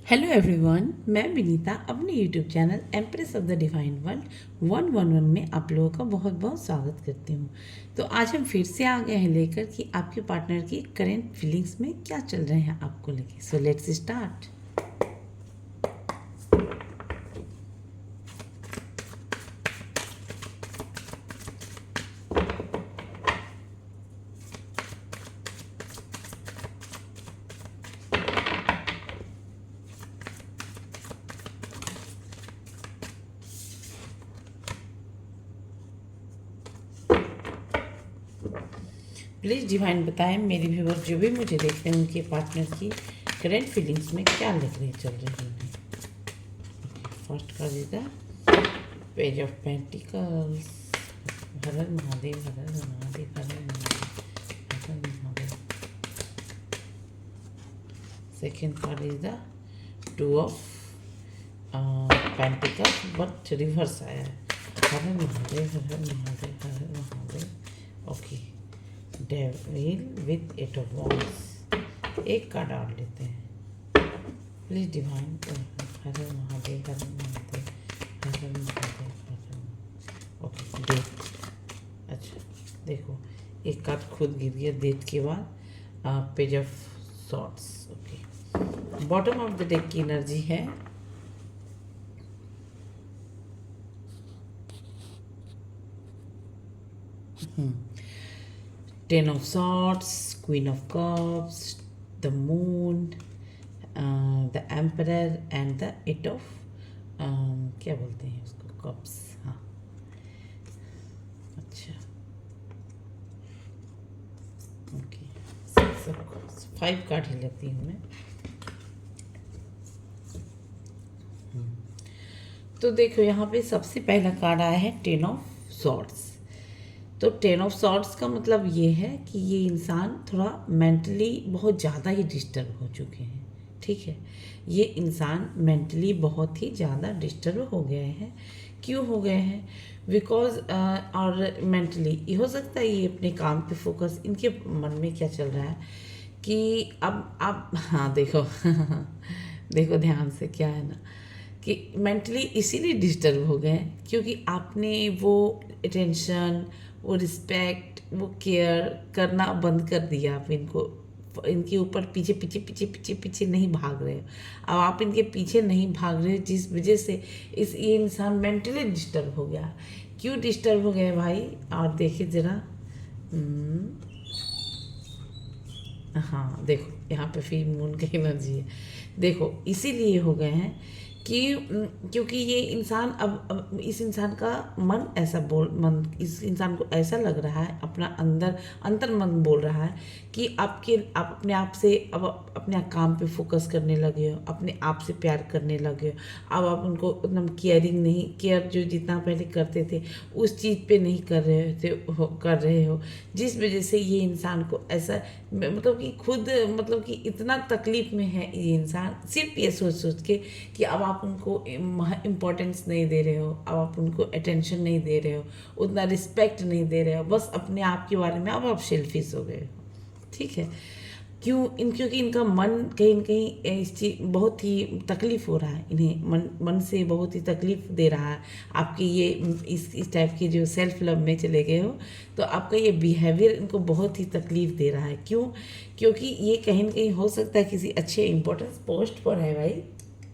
Hello everyone, मैं विनीता अपने YouTube channel empress of the divine world 111 में आप लोगों का बहुत बहुत स्वागत करती हूँ। तो आज हम फिर से आ गए हैं लेकर कि आपके पार्टनर की करेंट फीलिंग्स में क्या चल रहे हैं आपको लेके। So let's start. Please divine बताएं मेरे व्यूअर जो भी मुझे देखते हैं उनके पार्टनर की करेंट फीलिंग्स में क्या लग रही चल रही है। फर्स्ट का देगा page of pentacles. Har Har Mahadev, Har Har Mahadev, Har Har Mahadev, Har Har Mahadev. Second card is the two of pentacles but reverse आया है। Har Har Mahadev, Har Har Mahadev, Har Har Mahadev. Okay, devil with eight of wands. एक कार्ड और लेते हैं please divine. Har Har Mahadev, Har Har Mahadev, Har Har Mahadev, Har Har. Okay, death. अच्छा देखो, एक कार्ड खुद गिर गया डेथ के बाद। Page of swords. Okay, bottom of the deck की एनर्जी है ten of swords, queen of cups, the moon, the emperor and the eight of क्या बोलते हैं उसको, कप्स। हाँ, अच्छा ओके, फाइव कार्ड ही लेती हूँ मैं। तो देखो यहाँ पे सबसे पहला कार्ड आया है टेन ऑफ सॉर्ट्स। तो टेन ऑफ सॉर्ट्स का मतलब ये है कि ये इंसान थोड़ा मेंटली बहुत ज़्यादा ही डिस्टर्ब हो चुके हैं। ठीक है, ये इंसान मेंटली बहुत ही ज़्यादा डिस्टर्ब हो गए हैं। क्यों हो गए हैं? बिकॉज और मेंटली ये हो सकता है ये अपने काम पे फोकस, इनके मन में क्या चल रहा है कि अब हाँ देखो देखो ध्यान से, क्या है ना कि मेंटली इसीलिए डिस्टर्ब हो गए हैं क्योंकि आपने वो अटेंशन, वो रिस्पेक्ट, वो केयर करना बंद कर दिया। आप इनके ऊपर पीछे पीछे पीछे पीछे पीछे नहीं भाग रहे हो। अब आप इनके पीछे नहीं भाग रहे हो, जिस वजह से ये इंसान मेंटली डिस्टर्ब हो गया। क्यों डिस्टर्ब हो गया भाई? और देखिए ज़रा, हाँ देखो यहाँ पे फिर मून की एनर्जी है। देखो इसीलिए हो गए हैं कि क्योंकि ये इंसान अब इस इंसान का मन इस इंसान को ऐसा लग रहा है, अपना अंतर मन बोल रहा है कि आप अपने आप से अब अपने काम पे फोकस करने लगे हो, अपने आप से प्यार करने लगे हो। अब आप उनको एकदम केयर जो जितना पहले करते थे उस चीज़ पे नहीं कर रहे हो, जिस वजह से ये इंसान को ऐसा मतलब कि खुद मतलब कि इतना तकलीफ में है ये इंसान, सिर्फ ये सोच सोच के कि अब आप उनको इम्पोर्टेंस नहीं दे रहे हो, अब आप उनको अटेंशन नहीं दे रहे हो, उतना रिस्पेक्ट नहीं दे रहे हो, बस अपने आप के बारे में अब आप सेल्फिश हो गए हो। ठीक है, क्योंकि इनका मन कहीं न कहीं इस चीज बहुत ही तकलीफ हो रहा है, इन्हें मन से बहुत ही तकलीफ दे रहा है। आपकी ये इस टाइप की जो सेल्फ लव में चले गए हो, तो आपका ये बिहेवियर इनको बहुत ही तकलीफ दे रहा है। क्योंकि ये कहीं न कहीं हो सकता है किसी अच्छे इंपॉर्टेंस पोस्ट पर है भाई,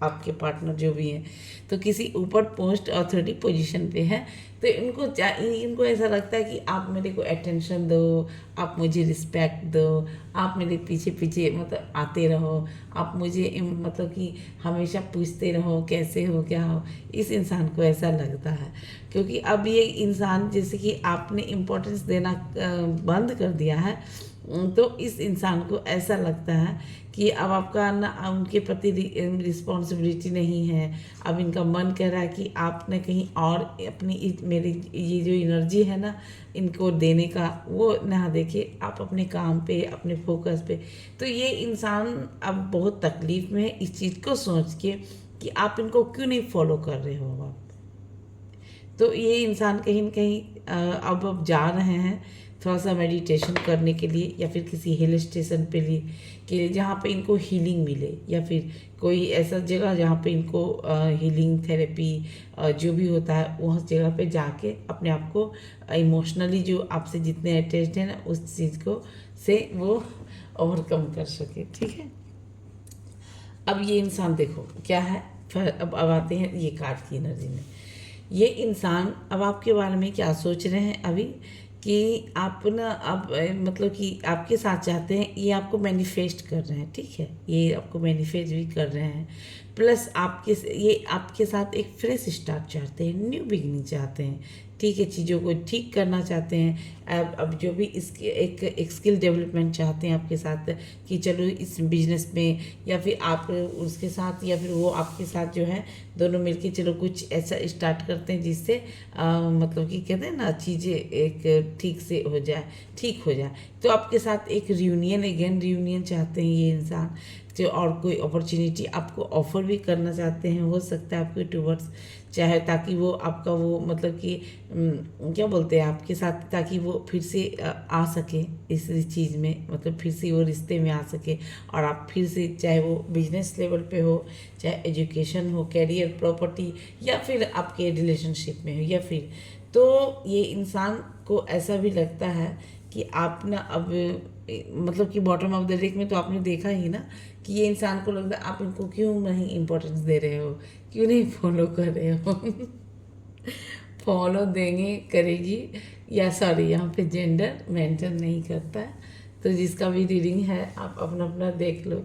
आपके पार्टनर जो भी हैं तो किसी ऊपर पोस्ट अथॉरिटी पोजीशन पे है। तो इनको ऐसा लगता है कि आप मेरे को अटेंशन दो, आप मुझे रिस्पेक्ट दो, आप मेरे पीछे पीछे मतलब आते रहो, आप मुझे मतलब कि हमेशा पूछते रहो कैसे हो, क्या हो। इस इंसान को ऐसा लगता है क्योंकि अब ये इंसान जैसे कि आपने इम्पोर्टेंस देना बंद कर दिया है, तो इस इंसान को ऐसा लगता है कि अब आपका ना उनके प्रति रिस्पॉन्सिबिलिटी नहीं है। अब इनका मन कह रहा है कि आपने कहीं और अपनी मेरी ये जो एनर्जी है ना इनको देने का, वो ना देखे, आप अपने काम पे, अपने फोकस पे। तो ये इंसान अब बहुत तकलीफ में है इस चीज़ को सोच के कि आप इनको क्यों नहीं फॉलो कर रहे हो आप। तो ये इंसान कहीं न कहीं अब जा रहे हैं थोड़ा सा मेडिटेशन करने के लिए, या फिर किसी हिल स्टेशन पे लिए के लिए जहाँ पे इनको हीलिंग मिले, या फिर कोई ऐसा जगह जहाँ पे इनको हीलिंग थेरेपी जो भी होता है वह जगह पे जाके अपने आप को इमोशनली जो आपसे जितने अटैच्ड हैं ना उस चीज़ को से वो ओवरकम कर सके। ठीक है, अब ये इंसान देखो क्या है, फिर अब आते हैं ये कार्ड की एनर्जी में। ये इंसान अब आपके बारे में क्या सोच रहे हैं अभी, कि आप ना अब मतलब कि आपके साथ चाहते हैं, ये आपको मैनिफेस्ट कर रहे हैं। ठीक है, ये आपको मैनिफेस्ट भी कर रहे हैं, प्लस ये आपके साथ एक फ्रेश स्टार्ट चाहते हैं, न्यू बिगनिंग चाहते हैं। ठीक है, चीज़ों को ठीक करना चाहते हैं। अब जो भी इसके एक स्किल डेवलपमेंट चाहते हैं आपके साथ, कि चलो इस बिजनेस में, या फिर आप उसके साथ, या फिर वो आपके साथ जो है दोनों मिलके चलो कुछ ऐसा स्टार्ट करते हैं जिससे मतलब कि कहते हैं ना चीज़ें एक ठीक हो जाए। तो आपके साथ एक रियूनियन चाहते हैं ये इंसान, जो और कोई अपॉर्चुनिटी आपको ऑफर भी करना चाहते हैं, हो सकता है आपके टूवर्ड्स, चाहे ताकि वो आपका वो मतलब कि क्या बोलते हैं आपके साथ, ताकि वो फिर से आ सके इस चीज़ में, मतलब फिर से वो रिश्ते में आ सके, और आप फिर से चाहे वो बिजनेस लेवल पे हो, चाहे एजुकेशन हो, कैरियर, प्रॉपर्टी, या फिर आपके रिलेशनशिप में हो, या फिर तो ये इंसान को ऐसा भी लगता है कि आप ना अब मतलब कि बॉटम ऑफ द डेक में तो आपने देखा ही ना कि ये इंसान को लगता है आप इनको क्यों नहीं इम्पोर्टेंस दे रहे हो, क्यों नहीं फॉलो कर रहे हो। फॉलो देंगे करेगी, या सॉरी यहाँ पे जेंडर मेंशन नहीं करता है, तो जिसका भी रीडिंग है आप अपना अपना देख लो।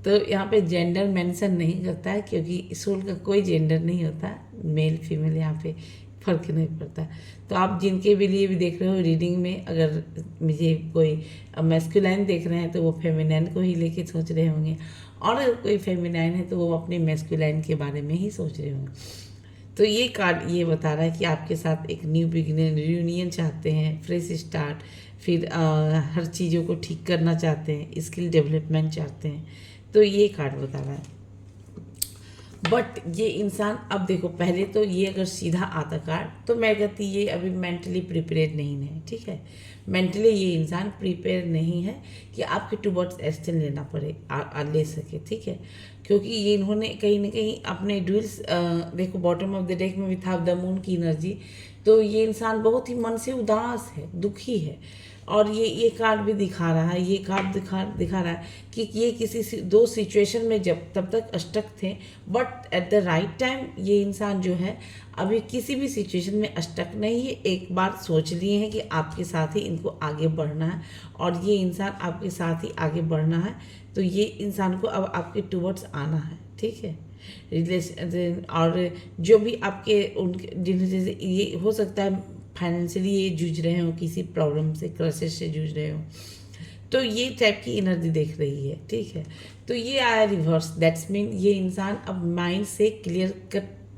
तो यहाँ पे जेंडर मेंशन नहीं करता है, क्योंकि सोल का कोई जेंडर नहीं होता, मेल फीमेल यहाँ पे फर्क नहीं पड़ता। तो आप जिनके भी लिए भी देख रहे हो रीडिंग में, अगर मुझे कोई मैस्कुलाइन देख रहे हैं तो वो फेमिनाइन को ही लेके सोच रहे होंगे, और अगर कोई फेमिनाइन है तो वो अपने मैस्कुलाइन के बारे में ही सोच रहे होंगे। तो ये कार्ड ये बता रहा है कि आपके साथ एक न्यू बिगिनिंग, रियूनियन चाहते हैं, फ्रेश स्टार्ट, फिर हर चीज़ों को ठीक करना चाहते हैं, स्किल डेवलपमेंट चाहते हैं। तो ये कार्ड बता रहा है। बट ये इंसान अब देखो, पहले तो ये अगर सीधा आता कार्ड तो मैं कहती ये अभी मेंटली प्रिपेयर नहीं है। ठीक है, मेंटली ये इंसान प्रिपेयर नहीं है कि आपके टूवर्ड्स एक्शन लेना पड़े, ले सके। ठीक है, क्योंकि ये इन्होंने कहीं ना कहीं अपने ड्यूल्स देखो बॉटम ऑफ द डेक में भी था द मून की एनर्जी, तो ये इंसान बहुत ही मन से उदास है, दुखी है, और ये कार्ड भी दिखा रहा है, ये कार्ड दिखा रहा है कि ये किसी दो सिचुएशन में जब तब तक स्टक थे, but at the right time ये इंसान जो है अभी किसी भी सिचुएशन में स्टक नहीं है। एक बार सोच लिए हैं कि आपके साथ ही इनको आगे बढ़ना है, और ये इंसान आपके साथ ही आगे बढ़ना है। तो ये इंसान को अब आपके टूवर्ड्स आना है। ठीक है, रिलेशन, और जो भी आपके उनके जैसे ये हो सकता है फाइनेंशियली ये जूझ रहे हो, किसी प्रॉब्लम से, क्राइसिस से जूझ रहे हो, तो ये टाइप की एनर्जी देख रही है। ठीक है, तो ये आया रिवर्स, दैट्स मीन ये इंसान अब माइंड से क्लियर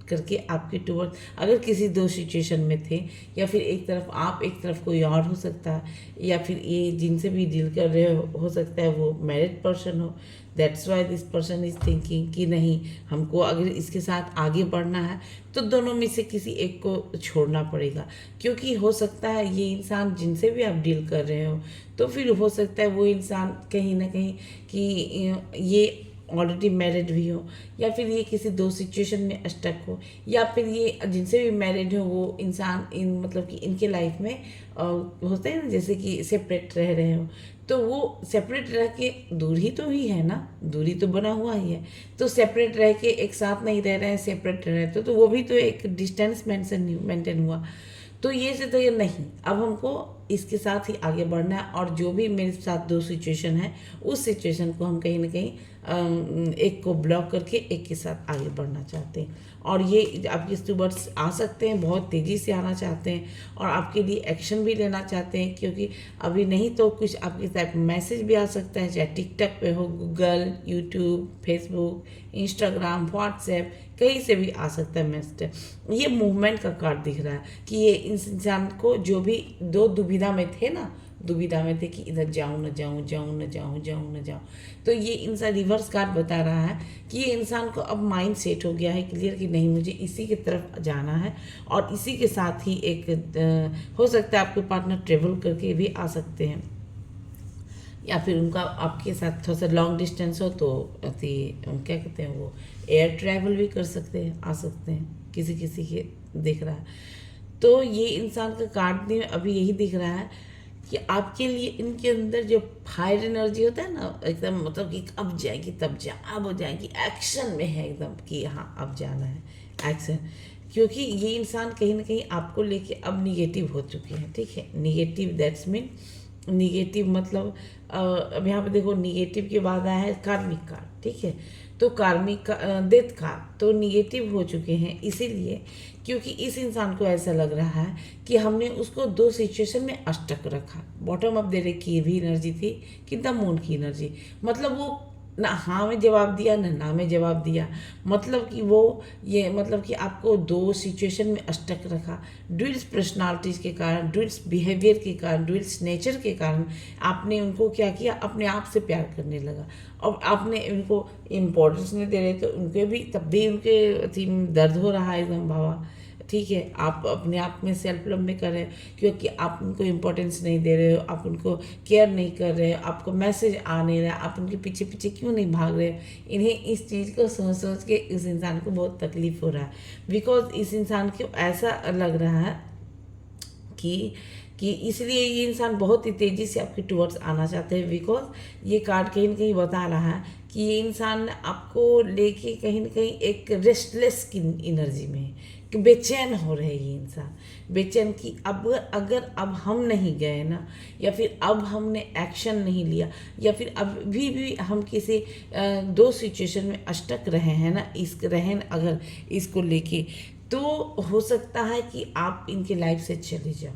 करके आपके टूवर्ड, अगर किसी दो सिचुएशन में थे, या फिर एक तरफ आप एक तरफ कोई और हो सकता है, या फिर ये जिनसे भी डील कर रहे हो सकता है वो मैरिड पर्सन हो। That's why this person is thinking कि नहीं, हमको अगर इसके साथ आगे बढ़ना है तो दोनों में से किसी एक को छोड़ना पड़ेगा, क्योंकि हो सकता है ये इंसान जिनसे भी आप डील कर रहे हो, तो फिर हो सकता है वो इंसान कहीं ना कहीं कि ये ऑलरेडी मैरिड भी हो, या फिर ये किसी दो सिचुएशन में स्टक हो, या फिर ये जिनसे भी मैरिड हो वो इंसान मतलब कि इनके लाइफ में होते हैं ना, जैसे कि सेपरेट रह रहे हो, तो वो सेपरेट रह के दूर ही तो ही है ना, दूरी तो बना हुआ ही है, तो सेपरेट रह के एक साथ नहीं रह रहे हैं, सेपरेट रह रहे हैं, तो वो भी तो एक डिस्टेंस मेंटेन हुआ। तो ये से तो ये नहीं, अब हमको इसके साथ ही आगे बढ़ना है, और जो भी मेरे साथ दो सिचुएशन है उस सिचुएशन को हम कहीं ना कहीं एक को ब्लॉक करके एक के साथ आगे बढ़ना चाहते हैं। और ये आपके टूवर्ड्स आ सकते हैं, बहुत तेज़ी से आना चाहते हैं, और आपके लिए एक्शन भी लेना चाहते हैं, क्योंकि अभी नहीं तो कुछ आपके साथ मैसेज भी आ सकता है, चाहे टिकटॉक पे हो, Google, YouTube, Facebook, Instagram, WhatsApp, कहीं से भी आ सकता है मैसेज। ये मूवमेंट का कार्ड दिख रहा है कि ये इंसान को जो भी दो दुविधा में थे ना, दुविधा में थे कि इधर जाऊँ न जाऊँ, जाऊँ न जाऊँ, जाऊँ न जाऊँ। तो ये इंसान रिवर्स कार्ड बता रहा है कि ये इंसान को अब माइंड सेट हो गया है क्लियर कि नहीं, मुझे इसी की तरफ जाना है। और इसी के साथ ही एक हो सकता है आपके पार्टनर ट्रेवल करके भी आ सकते हैं, या फिर उनका आपके साथ थोड़ा सा लॉन्ग डिस्टेंस हो तो क्या कहते हैं वो, एयर ट्रैवल भी कर सकते हैं, आ सकते हैं, किसी किसी के दिख रहा है। तो ये इंसान का कार्ड में अभी यही दिख रहा है कि आपके लिए इनके अंदर जो फायर एनर्जी होता है ना, एकदम मतलब कि अब जाएगी तब जा, अब हो जाएगी, एक्शन में है एकदम कि हाँ अब जाना है, एक्शन। क्योंकि ये इंसान कहीं ना कहीं आपको लेके अब निगेटिव हो चुके हैं, ठीक है। निगेटिव दैट्स मीन निगेटिव मतलब अब यहाँ पे देखो निगेटिव के बाद आया है कार्मिक कार्ड, ठीक है। तो कार्मिक का डेथ कार्ड तो निगेटिव हो चुके हैं, इसीलिए क्योंकि इस इंसान को ऐसा लग रहा है कि हमने उसको दो सिचुएशन में अटक रखा। बॉटम अप दे रहे की भी एनर्जी थी कि द मून की एनर्जी, मतलब वो ना हाँ में जवाब दिया ना में जवाब दिया, मतलब कि वो ये मतलब कि आपको दो सिचुएशन में अटक रखा। ड्यूल्स पर्सनालिटीज़ के कारण, ड्यूल्स बिहेवियर के कारण, ड्यूल्स नेचर के कारण आपने उनको क्या किया, अपने आप से प्यार करने लगा। और आपने उनको इम्पोर्टेंस नहीं दे रहे तो उनके भी तब भी उनके थी दर्द हो रहा है एकदम भावा, ठीक है। आप अपने आप में सेल्फ लव में कर रहे हो क्योंकि आप उनको इम्पोर्टेंस नहीं दे रहे हो, आप उनको केयर नहीं कर रहे हो, आपको मैसेज आ नहीं रहा, आप उनके पीछे पीछे क्यों नहीं भाग रहे हो। इन्हें इस चीज़ को सोच सोच के इस इंसान को बहुत तकलीफ हो रहा है, बिकॉज इस इंसान को ऐसा लग रहा है कि इसलिए ये इंसान बहुत ही तेज़ी से आपके टूवर्ड्स आना चाहते हैं, बिकॉज ये कार्ड कहीं ना कहीं बता रहा है कि ये इंसान आपको लेके कहीं ना कहीं एक रेस्टलेस की एनर्जी में है, कि बेचैन हो रहे ये इंसान, बेचैन कि अगर अब हम नहीं गए ना, या फिर अब हमने एक्शन नहीं लिया, या फिर अभी भी हम किसी दो सिचुएशन में अटक रहे हैं ना, इस रहें अगर इसको लेके, तो हो सकता है कि आप इनके लाइफ से चले जाओ,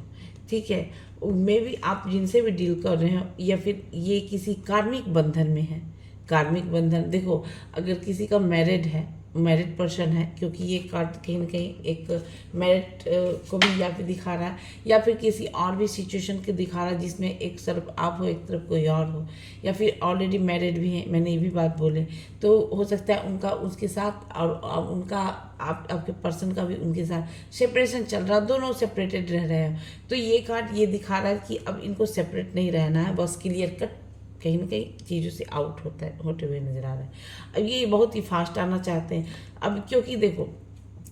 ठीक है। मे भी आप जिनसे भी डील कर रहे हो, या फिर ये किसी कार्मिक बंधन में है। कार्मिक बंधन देखो, अगर किसी का मैरिड है, मैरिड पर्सन है, क्योंकि ये कार्ड कहीं ना कहीं एक मैरिड को भी या फिर दिखा रहा है, या फिर किसी और भी सिचुएशन के दिखा रहा है जिसमें एक तरफ आप हो एक तरफ कोई और हो, या फिर ऑलरेडी मैरिड भी हैं, मैंने ये भी बात बोले। तो हो सकता है उनका उसके साथ और उनका आपके पर्सन का भी उनके साथ सेपरेशन चल रहा है, दोनों सेपरेटेड रह रहे हैं। तो ये कार्ड ये दिखा रहा है कि अब इनको सेपरेट नहीं रहना है, बस क्लियर कट कहीं ना कहीं चीज़ों से आउट होते हुए नज़र आ रहा है। अब ये बहुत ही फास्ट आना चाहते हैं अब, क्योंकि देखो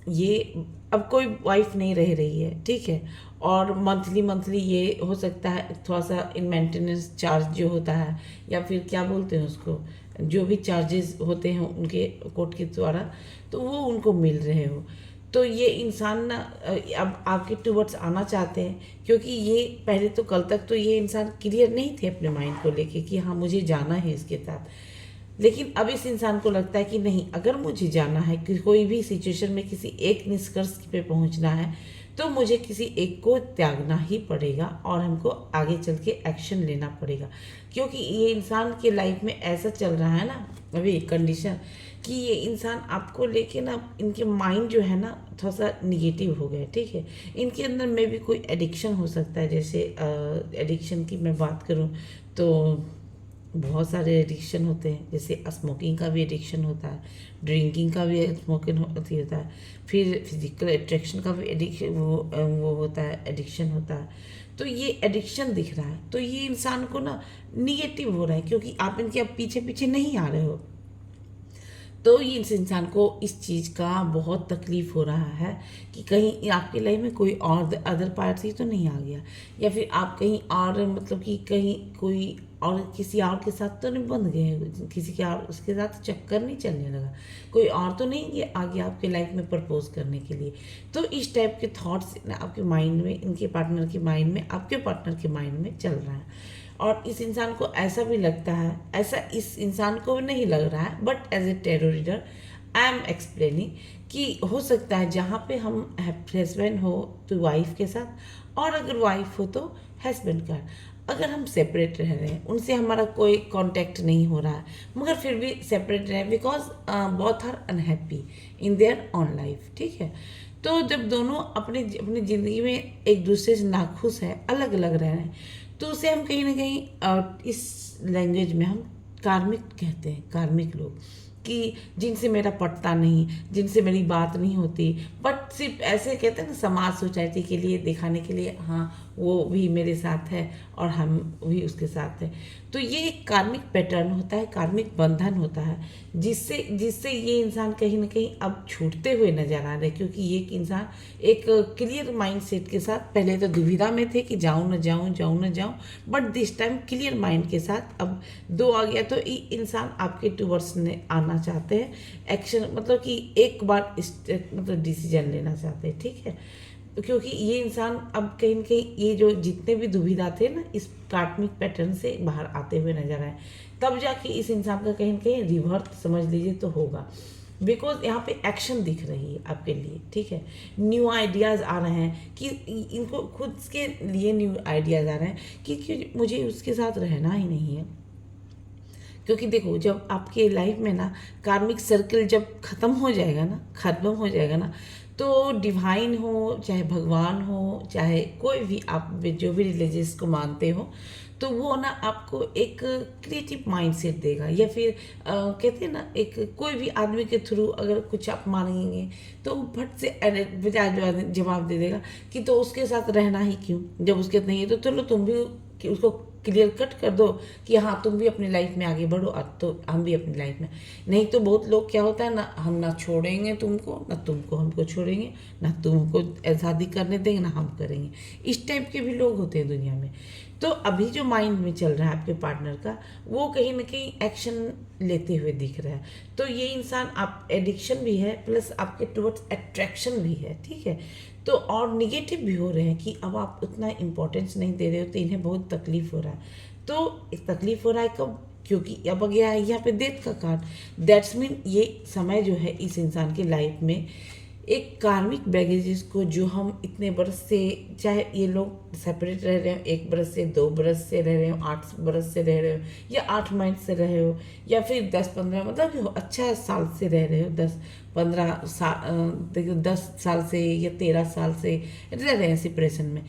ये अब कोई वाइफ नहीं रह रही है, ठीक है। और मंथली ये हो सकता है थोड़ा सा इन मेंटेनेंस चार्ज जो होता है, या फिर क्या बोलते हैं उसको, जो भी चार्जेस होते हैं उनके कोर्ट के द्वारा, तो वो उनको मिल रहे हो। तो ये इंसान ना अब आपके टूवर्ड्स आना चाहते हैं, क्योंकि ये पहले तो कल तक तो ये इंसान क्लियर नहीं थे अपने माइंड को लेके कि हाँ मुझे जाना है इसके साथ। लेकिन अब इस इंसान को लगता है कि नहीं, अगर मुझे जाना है कि कोई भी सिचुएशन में किसी एक निष्कर्ष पे पहुंचना है, तो मुझे किसी एक को त्यागना ही पड़ेगा और हमको आगे चल के एक्शन लेना पड़ेगा। क्योंकि ये इंसान के लाइफ में ऐसा चल रहा है ना अभी कंडीशन, कि ये इंसान आपको लेके ना, इनके माइंड जो है ना थोड़ा सा निगेटिव हो गया, ठीक है। इनके अंदर में भी कोई एडिक्शन हो सकता है, जैसे एडिक्शन की मैं बात करूं तो बहुत सारे एडिक्शन होते हैं, जैसे स्मोकिंग का भी एडिक्शन होता है, ड्रिंकिंग का भी स्मोकिंग होता है, फिर फिजिकल अट्रैक्शन का भी एडिक्शन वो होता है, एडिक्शन होता है। तो ये एडिक्शन दिख रहा है, तो ये इंसान को ना निगेटिव हो रहा है, क्योंकि आप इनके अब पीछे पीछे नहीं आ रहे हो। तो ये इस इंसान को इस चीज़ का बहुत तकलीफ़ हो रहा है कि कहीं आपकी लाइफ में कोई और अदर पार्टी तो नहीं आ गया, या फिर आप कहीं और मतलब कि कहीं कोई और किसी और के साथ तो नहीं बंध गए, किसी के और उसके साथ चक्कर नहीं चलने लगा, कोई और तो नहीं ये आ गया आपके लाइफ में प्रपोज करने के लिए। तो इस टाइप के थॉट्स आपके माइंड में, इनके पार्टनर के माइंड में, आपके पार्टनर के माइंड में चल रहा है। और इस इंसान को ऐसा भी लगता है, ऐसा इस इंसान को नहीं लग रहा है, but as a tarot reader I am explaining कि हो सकता है जहाँ पे हम हस्बैंड हो तो वाइफ के साथ, और अगर वाइफ हो तो हस्बैंड का, अगर हम सेपरेट रह रहे हैं, उनसे हमारा कोई कांटेक्ट नहीं हो रहा है, मगर फिर भी सेपरेट रहे, because both are unhappy in their own life, ठीक है। तो जब दोनों अपनी ज़िंदगी में एक दूसरे से नाखुश है, अलग अलग रह रहे हैं, तो उसे हम कहीं ना कहीं इस लैंग्वेज में हम कार्मिक कहते हैं, कार्मिक लोग, कि जिनसे मेरा पटता नहीं, जिनसे मेरी बात नहीं होती, बट सिर्फ ऐसे कहते हैं ना, समाज सोसाइटी के लिए दिखाने के लिए, हाँ वो भी मेरे साथ है और हम भी उसके साथ है। तो ये एक कार्मिक पैटर्न होता है, कार्मिक बंधन होता है, जिससे जिससे ये इंसान कहीं ना कहीं अब छूटते हुए नजर आ रहे हैं, क्योंकि ये एक इंसान एक क्लियर माइंड सेट के साथ, पहले तो दुविधा में थे कि जाऊँ न जाऊँ, जाऊँ न जाऊँ, but this time clear mind के साथ अब दो आ गया, तो ये इंसान आपके टूवर्ड्स ने आना चाहते हैं, एक्शन मतलब कि एक बार मतलब डिसीजन लेना चाहते हैं, ठीक है। क्योंकि ये इंसान अब कहीं न कहीं ये जो जितने भी दुविधा थे ना, इस कार्मिक पैटर्न से बाहर आते हुए नजर आए, तब जाके इस इंसान का कहीं न कहीं रिवर्थ समझ लीजिए तो होगा, बिकॉज यहाँ पे एक्शन दिख रही है आपके लिए, ठीक है। न्यू आइडियाज़ आ रहे हैं कि इनको खुद के लिए न्यू आइडियाज़ आ रहे हैं कि मुझे उसके साथ रहना ही नहीं है। क्योंकि देखो, जब आपके लाइफ में ना कार्मिक सर्कल जब ख़त्म हो जाएगा ना, ख़त्म हो जाएगा ना, तो डिवाइन हो, चाहे भगवान हो, चाहे कोई भी आप जो भी रिलीजियस को मानते हो, तो वो ना आपको एक क्रिएटिव माइंडसेट देगा, या फिर कहते हैं ना, एक कोई भी आदमी के थ्रू अगर कुछ आप मांगेंगे तो वो फट से बजाय जवाब दे देगा कि तो उसके साथ रहना ही क्यों, जब उसके नहीं है तो चलो तुम भी कि उसको क्लियर कट कर दो कि हाँ तुम भी अपनी लाइफ में आगे बढ़ो, अब तो हम भी अपनी लाइफ में। नहीं तो बहुत लोग क्या होता है ना, हम ना छोड़ेंगे तुमको, ना तुमको हमको छोड़ेंगे, ना तुमको शादी करने देंगे, ना हम करेंगे, इस टाइप के भी लोग होते हैं दुनिया में। तो अभी जो माइंड में चल रहा है आपके पार्टनर का, वो कहीं ना कहीं एक्शन लेते हुए दिख रहा है। तो ये इंसान आप एडिक्शन भी है, प्लस आपके टुवर्ड्स अट्रैक्शन भी है, ठीक है। तो और निगेटिव भी हो रहे हैं कि अब आप उतना इम्पोर्टेंस नहीं दे रहे हो, तो इन्हें बहुत तकलीफ हो रहा है। तो तकलीफ हो रहा है कब? क्योंकि अब गया है यहाँ पे डेथ का कार्ड, दैट्स मीन ये समय जो है इस इंसान की लाइफ में एक कार्मिक बैगेजेस को, जो हम इतने बरस से, चाहे ये लोग सेपरेट रह रहे हो 1 बरस से, 2 बरस से रह रहे हो, 8 बरस से रह रहे हो, या 8 महीने से रहे हो, या फिर 10-15 मतलब कि अच्छा साल से रह रहे हो, 10-15 साल, देखो 10 साल से या 13 साल से रह रहे हैं सेपरेशन में।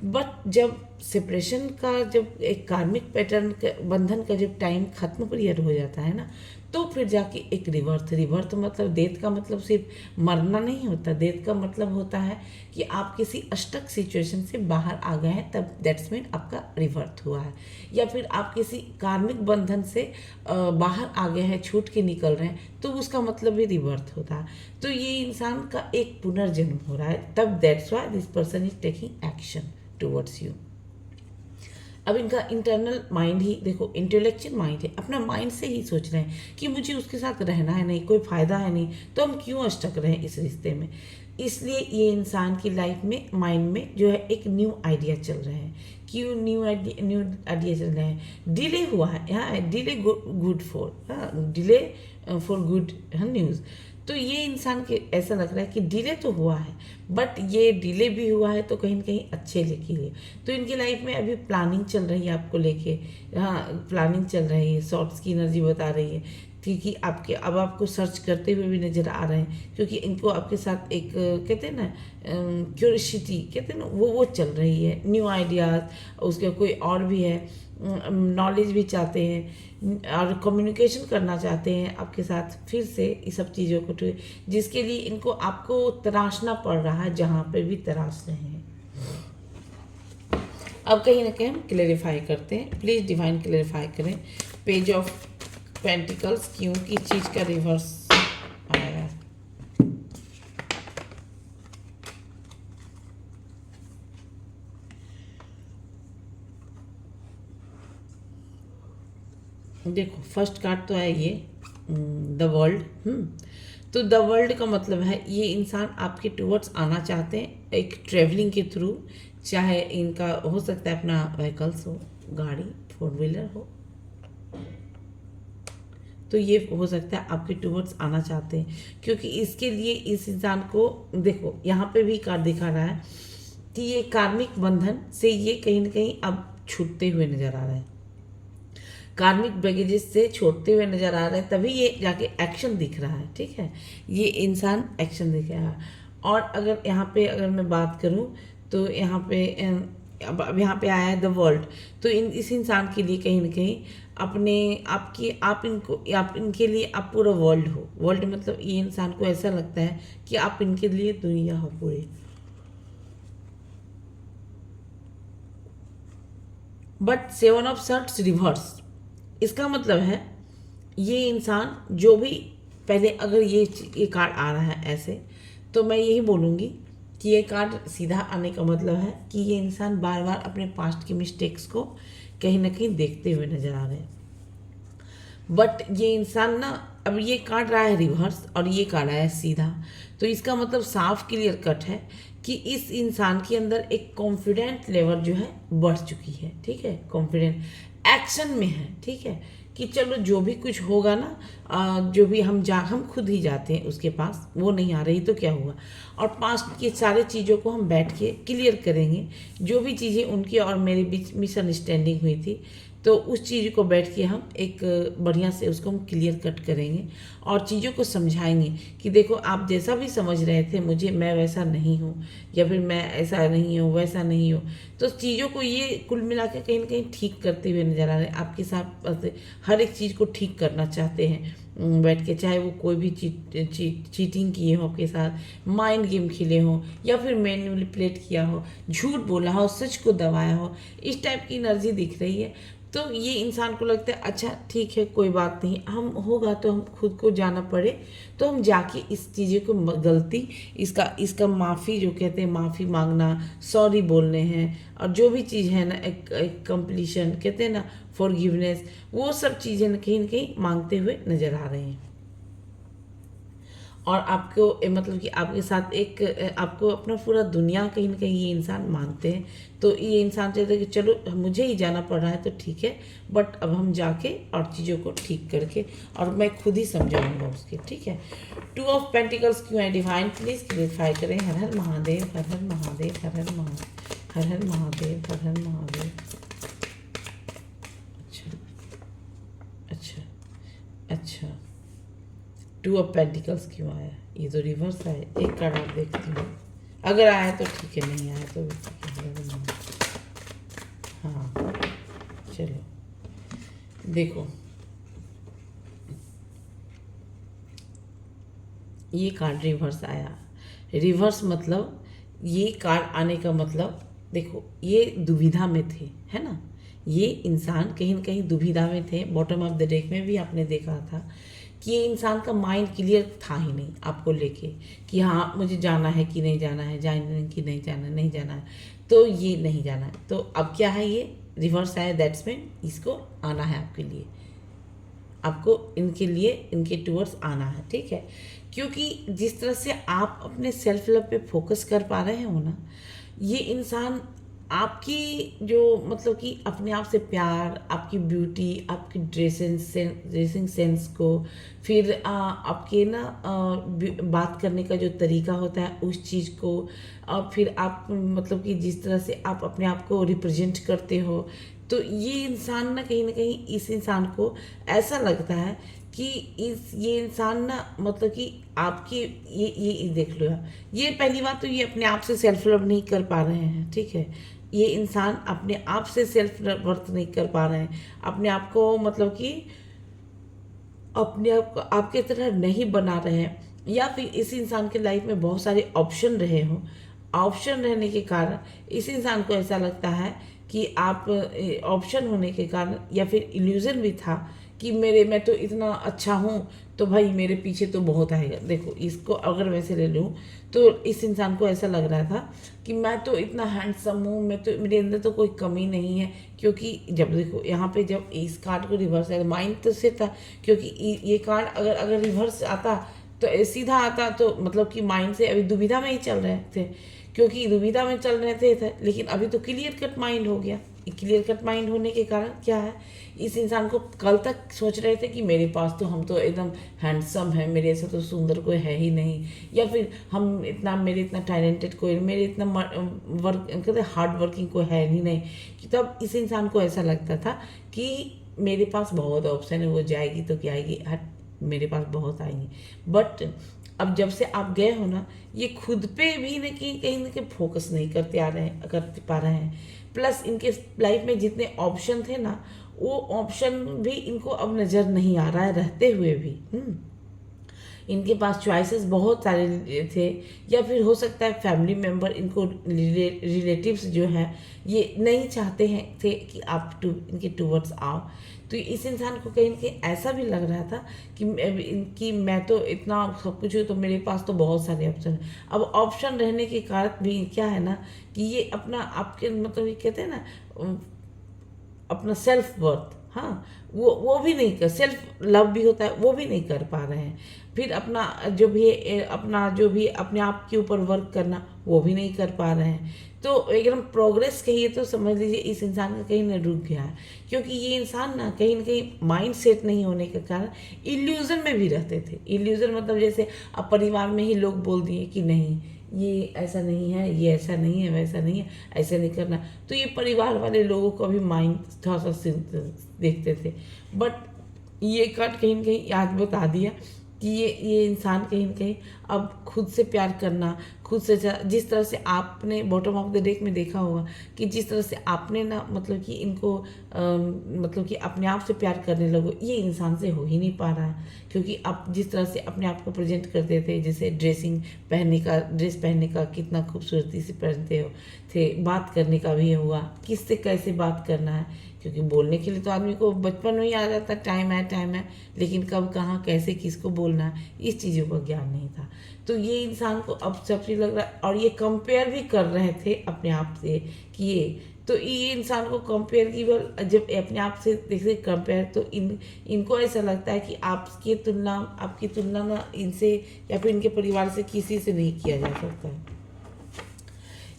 बट जब सेपरेशन का, जब एक कार्मिक पैटर्न बंधन का जब टाइम खत्म पीरियड हो जाता है ना, तो फिर जाके एक रिवर्थ मतलब डेथ का मतलब सिर्फ मरना नहीं होता, डेथ का मतलब होता है कि आप किसी अष्टक सिचुएशन से बाहर आ गए हैं, तब दैट्स मीन आपका रिवर्थ हुआ है। या फिर आप किसी कार्मिक बंधन से बाहर आ गए हैं, छूट के निकल रहे हैं, तो उसका मतलब भी रिवर्थ होता है। तो ये इंसान का एक पुनर्जन्म हो रहा है, तब that's why this person is taking action towards you. अब इनका इंटरनल माइंड ही देखो, इंटेलेक्चुअल माइंड है, अपना माइंड से ही सोच रहे हैं कि मुझे उसके साथ रहना है, नहीं कोई फ़ायदा है नहीं, तो हम क्यों अटक रहे हैं इस रिश्ते में। इसलिए ये इंसान की लाइफ में, माइंड में जो है एक न्यू आइडिया चल रहे हैं। क्यों न्यू आइडिया चल रहे हैं? डिले हुआ है, हाँ डिले गुड फॉर, हाँ डिले फॉर गुड न्यूज़। तो ये इंसान के ऐसा लग रहा है कि डिले तो हुआ है, बट ये डिले भी हुआ है तो कहीं ना कहीं अच्छे के लिए। तो इनकी लाइफ में अभी प्लानिंग चल रही है आपको लेके, हाँ प्लानिंग चल रही है, शॉर्ट्स की एनर्जी बता रही है, क्योंकि आपके अब आपको सर्च करते हुए भी नज़र आ रहे हैं, क्योंकि इनको आपके साथ एक कहते हैं ना क्यूरियोसिटी कहते हैं ना, वो चल रही है, न्यू आइडियाज़, उसके कोई और भी है, नॉलेज भी चाहते हैं और कम्युनिकेशन करना चाहते हैं आपके साथ फिर से इस सब चीज़ों को, जिसके लिए इनको आपको तराशना पड़ रहा है, जहाँ पे भी तराश रहे हैं। अब कहीं ना कहीं हम क्लेरिफाई करते हैं, प्लीज़ डिवाइन क्लेरिफाई करें। पेज ऑफ पेंटिकल्स क्यों की चीज़ का रिवर्स आया? देखो फर्स्ट कार्ड तो है ये द वर्ल्ड। तो द वर्ल्ड का मतलब है ये इंसान आपके टुवर्ड्स आना चाहते हैं एक ट्रेवलिंग के थ्रू, चाहे इनका हो सकता है अपना व्हीकल्स हो, गाड़ी 4 व्हीलर हो, तो ये हो सकता है आपके टुवर्ड्स आना चाहते हैं। क्योंकि इसके लिए इस इंसान को देखो यहाँ पे भी कार्ड दिखा रहा है कि ये कार्मिक बंधन से ये कहीं ना कहीं अब छूटते हुए नजर आ रहा है, कार्मिक बैगेजेस से छोड़ते हुए नजर आ रहे हैं, तभी ये जाके एक्शन दिख रहा है, ठीक है। ये इंसान एक्शन दिख रहा है। और अगर यहाँ पे अगर मैं बात करूँ तो यहाँ पे अब यहाँ पे आया है द वर्ल्ड, तो इस इंसान के लिए कहीं ना कहीं अपने आपकी आप इनके लिए आप पूरा वर्ल्ड हो। वर्ल्ड मतलब ये इंसान को ऐसा लगता है कि आप इनके लिए दुनिया हो पूरी। But seven of shirts reverse, इसका मतलब है ये इंसान जो भी पहले अगर ये कार्ड आ रहा है ऐसे, तो मैं यही बोलूँगी कि ये कार्ड सीधा आने का मतलब है कि ये इंसान बार बार अपने पास्ट की मिस्टेक्स को कहीं ना कहीं देखते हुए नजर आ रहे हैं। बट ये इंसान ना, अब ये कार्ड रहा है रिवर्स और ये कार्ड आया है सीधा, तो इसका मतलब साफ क्लियर कट है कि इस इंसान के अंदर एक कॉन्फिडेंट लेवल जो है बढ़ चुकी है। ठीक है, कॉन्फिडेंट एक्शन में है। ठीक है, कि चलो जो भी कुछ होगा ना, जो भी हम खुद ही जाते हैं उसके पास, वो नहीं आ रही तो क्या हुआ, और पास्ट की सारे चीज़ों को हम बैठ के क्लियर करेंगे। जो भी चीज़ें उनकी और मेरे बीच मिसअंडरस्टैंडिंग हुई थी, तो उस चीज़ को बैठ के हम एक बढ़िया से उसको हम क्लियर कट करेंगे और चीज़ों को समझाएंगे कि देखो आप जैसा भी समझ रहे थे मुझे, मैं वैसा नहीं हूँ, या फिर मैं ऐसा नहीं हूँ वैसा नहीं हूँ। तो चीज़ों को ये कुल मिला के कहीं ना कहीं ठीक करते हुए नजर आ रहे हैं। आपके साथ हर एक चीज़ को ठीक करना चाहते हैं बैठ के, चाहे वो कोई भी चीटिंग किए हो आपके साथ, माइंड गेम खेले हो, या फिर मैनिपुलेट किया हो, झूठ बोला हो, सच को दबाया हो, इस टाइप की एनर्जी दिख रही है। तो ये इंसान को लगता है अच्छा ठीक है कोई बात नहीं, हम होगा तो हम खुद को जाना पड़े तो हम जाके इस चीज़ें को गलती इसका माफ़ी जो कहते हैं, माफ़ी मांगना, सॉरी बोलने हैं, और जो भी चीज़ है ना एक कंप्लीशन कहते हैं ना, फॉरगिवनेस, वो सब चीज़ें कहीं ना कहीं मांगते हुए नजर आ रहे हैं। और आपको मतलब कि आपके साथ एक आपको अपना पूरा दुनिया कहीं ना कहीं ये इंसान मानते हैं। तो ये इंसान चाहते हैं कि चलो मुझे ही जाना पड़ रहा है तो ठीक है, बट अब हम जाके और चीज़ों को ठीक करके और मैं खुद ही समझाऊंगा उसके। ठीक है, 2 ऑफ पेंटिकल्स क्यों है डिवाइन, प्लीज़ क्लियरफाई करें। हर हर महादेव, हर हर महादेव, हर हर महादेव, हर हर महादेव, हर हर महादेव। अच्छा अच्छा अच्छा, 2 ऑफ पेंटिकल्स क्यों आया, ये तो रिवर्स आया। एक कार्ड आप देखती हूँ, अगर आया तो ठीक है, नहीं आया तो भी ठीक है। हाँ चलो देखो, ये कार्ड रिवर्स आया। रिवर्स मतलब ये कार्ड आने का मतलब देखो, ये दुविधा में थे, है ना, ये इंसान कहीं ना कहीं दुविधा में थे। बॉटम ऑफ द डेक में भी आपने देखा था कि ये इंसान का माइंड क्लियर था ही नहीं आपको लेके कि हाँ मुझे जाना है कि नहीं जाना है, जाना कि नहीं जाना, नहीं जाना है तो ये नहीं जाना है। तो अब क्या है, ये रिवर्स आया, दैट्स मीन इसको आना है आपके लिए, आपको इनके लिए इनके टूवर्ड्स आना है। ठीक है, क्योंकि जिस तरह से आप अपने सेल्फ लव पे फोकस कर पा रहे हो ना, ये इंसान आपकी जो मतलब कि अपने आप से प्यार, आपकी ब्यूटी, आपकी ड्रेसिंग सेंस को, फिर आपके ना बात करने का जो तरीका होता है उस चीज़ को, और फिर आप मतलब कि जिस तरह से आप अपने आप को रिप्रेजेंट करते हो, तो ये इंसान ना कहीं इस इंसान को ऐसा लगता है कि ये इंसान ना मतलब कि आपकी ये देख लो, ये पहली बात तो ये अपने आप से सेल्फ लव नहीं कर पा रहे हैं। ठीक है, ये इंसान अपने आप से सेल्फ वर्थ नहीं कर पा रहे हैं, अपने आप को मतलब कि अपने आप को आपके तरह नहीं बना रहे हैं, या फिर इस इंसान के लाइफ में बहुत सारे ऑप्शन रहे हो, ऑप्शन रहने के कारण इस इंसान को ऐसा लगता है कि आप ऑप्शन होने के कारण, या फिर इल्यूजन भी था कि मैं तो इतना अच्छा हूँ तो भाई मेरे पीछे तो बहुत आएगा। देखो इसको अगर वैसे ले लूँ तो इस इंसान को ऐसा लग रहा था कि मैं तो इतना हैंडसम हूँ, मैं तो मेरे अंदर तो कोई कमी नहीं है। क्योंकि जब देखो यहाँ पे जब इस कार्ड को रिवर्स आया, माइंड तो से था, क्योंकि ये कार्ड अगर रिवर्स आता तो सीधा आता तो मतलब कि माइंड से अभी दुविधा में ही चल रहे थे, क्योंकि दुविधा में चल रहे थे लेकिन अभी तो क्लियर कट माइंड हो गया। क्लियर कट माइंड होने के कारण क्या है, इस इंसान को कल तक सोच रहे थे कि मेरे पास तो हम तो एकदम हैंडसम है, मेरे ऐसा तो सुंदर कोई है ही नहीं, या फिर मेरे इतना टैलेंटेड कोई, मेरे इतना वर्क कहते हार्ड वर्किंग कोई है ही नहीं। कि तब इस इंसान को ऐसा लगता था कि मेरे पास बहुत ऑप्शन है, वो जाएगी तो क्या आएगी, हट मेरे पास बहुत आएंगे। बट अब जब से आप गए हो ना, ये खुद पे भी ना कहीं ना कहीं फोकस नहीं करते पा रहे हैं। प्लस इनके लाइफ में जितने ऑप्शन थे ना, वो ऑप्शन भी इनको अब नज़र नहीं आ रहा है रहते हुए भी। इनके पास चॉइसेस बहुत सारे थे, या फिर हो सकता है फैमिली मेम्बर इनको रिलेटिव्स जो हैं ये नहीं चाहते हैं थे कि आप इनके टूवर्ड्स आओ। तो इस इंसान को कहीं ना कहीं ऐसा भी लग रहा था कि मैं तो इतना सब कुछ हूँ, तो मेरे पास तो बहुत सारे ऑप्शन हैं। अब ऑप्शन रहने के कारण भी क्या है ना कि ये अपना आपके मतलब ये कहते हैं ना अपना सेल्फ वर्थ, हाँ, वो भी नहीं कर, सेल्फ लव भी होता है वो भी नहीं कर पा रहे हैं। फिर अपना जो भी अपने आप के ऊपर वर्क करना वो भी नहीं कर पा रहे हैं। तो एकदम प्रोग्रेस कहिए तो समझ लीजिए इस इंसान का कहीं ना रुक गया है, क्योंकि ये इंसान ना कहीं माइंड सेट नहीं होने के कारण इल्यूजन में भी रहते थे। इल्यूजन मतलब जैसे अब परिवार में ही लोग बोल दिए कि नहीं ये ऐसा नहीं है, ये ऐसा नहीं है, वैसा नहीं है, ऐसा नहीं करना, तो ये परिवार वाले लोगों का भी माइंड थोड़ा सा देखते थे। बट ये कट कहीं ना कहीं याद बता दिया कि ये इंसान कहीं ना कहीं अब खुद से प्यार करना, खुद से जिस तरह से आपने बॉटम ऑफ द डेक में देखा होगा कि जिस तरह से आपने ना मतलब कि इनको मतलब कि अपने आप से प्यार करने लगो, ये इंसान से हो ही नहीं पा रहा है। क्योंकि आप जिस तरह से अपने आप को प्रेजेंट करते थे, जैसे ड्रेस पहनने का कितना खूबसूरती से पहनते हो थे, बात करने का भी हुआ, किससे कैसे बात करना है, क्योंकि बोलने के लिए तो आदमी को बचपन में ही आ जाता टाइम है, लेकिन कब कहाँ कैसे किसको बोलना है इस चीज़ों का ज्ञान नहीं था। तो ये इंसान को अब सब चीज़ लग रहा है, और ये कंपेयर भी कर रहे थे अपने आप से कि ये इंसान को कंपेयर की जब अपने आप से देखते कंपेयर, तो इनको ऐसा लगता है कि आपकी तुलना ना इनसे या फिर इनके परिवार से किसी से नहीं किया जा सकता है।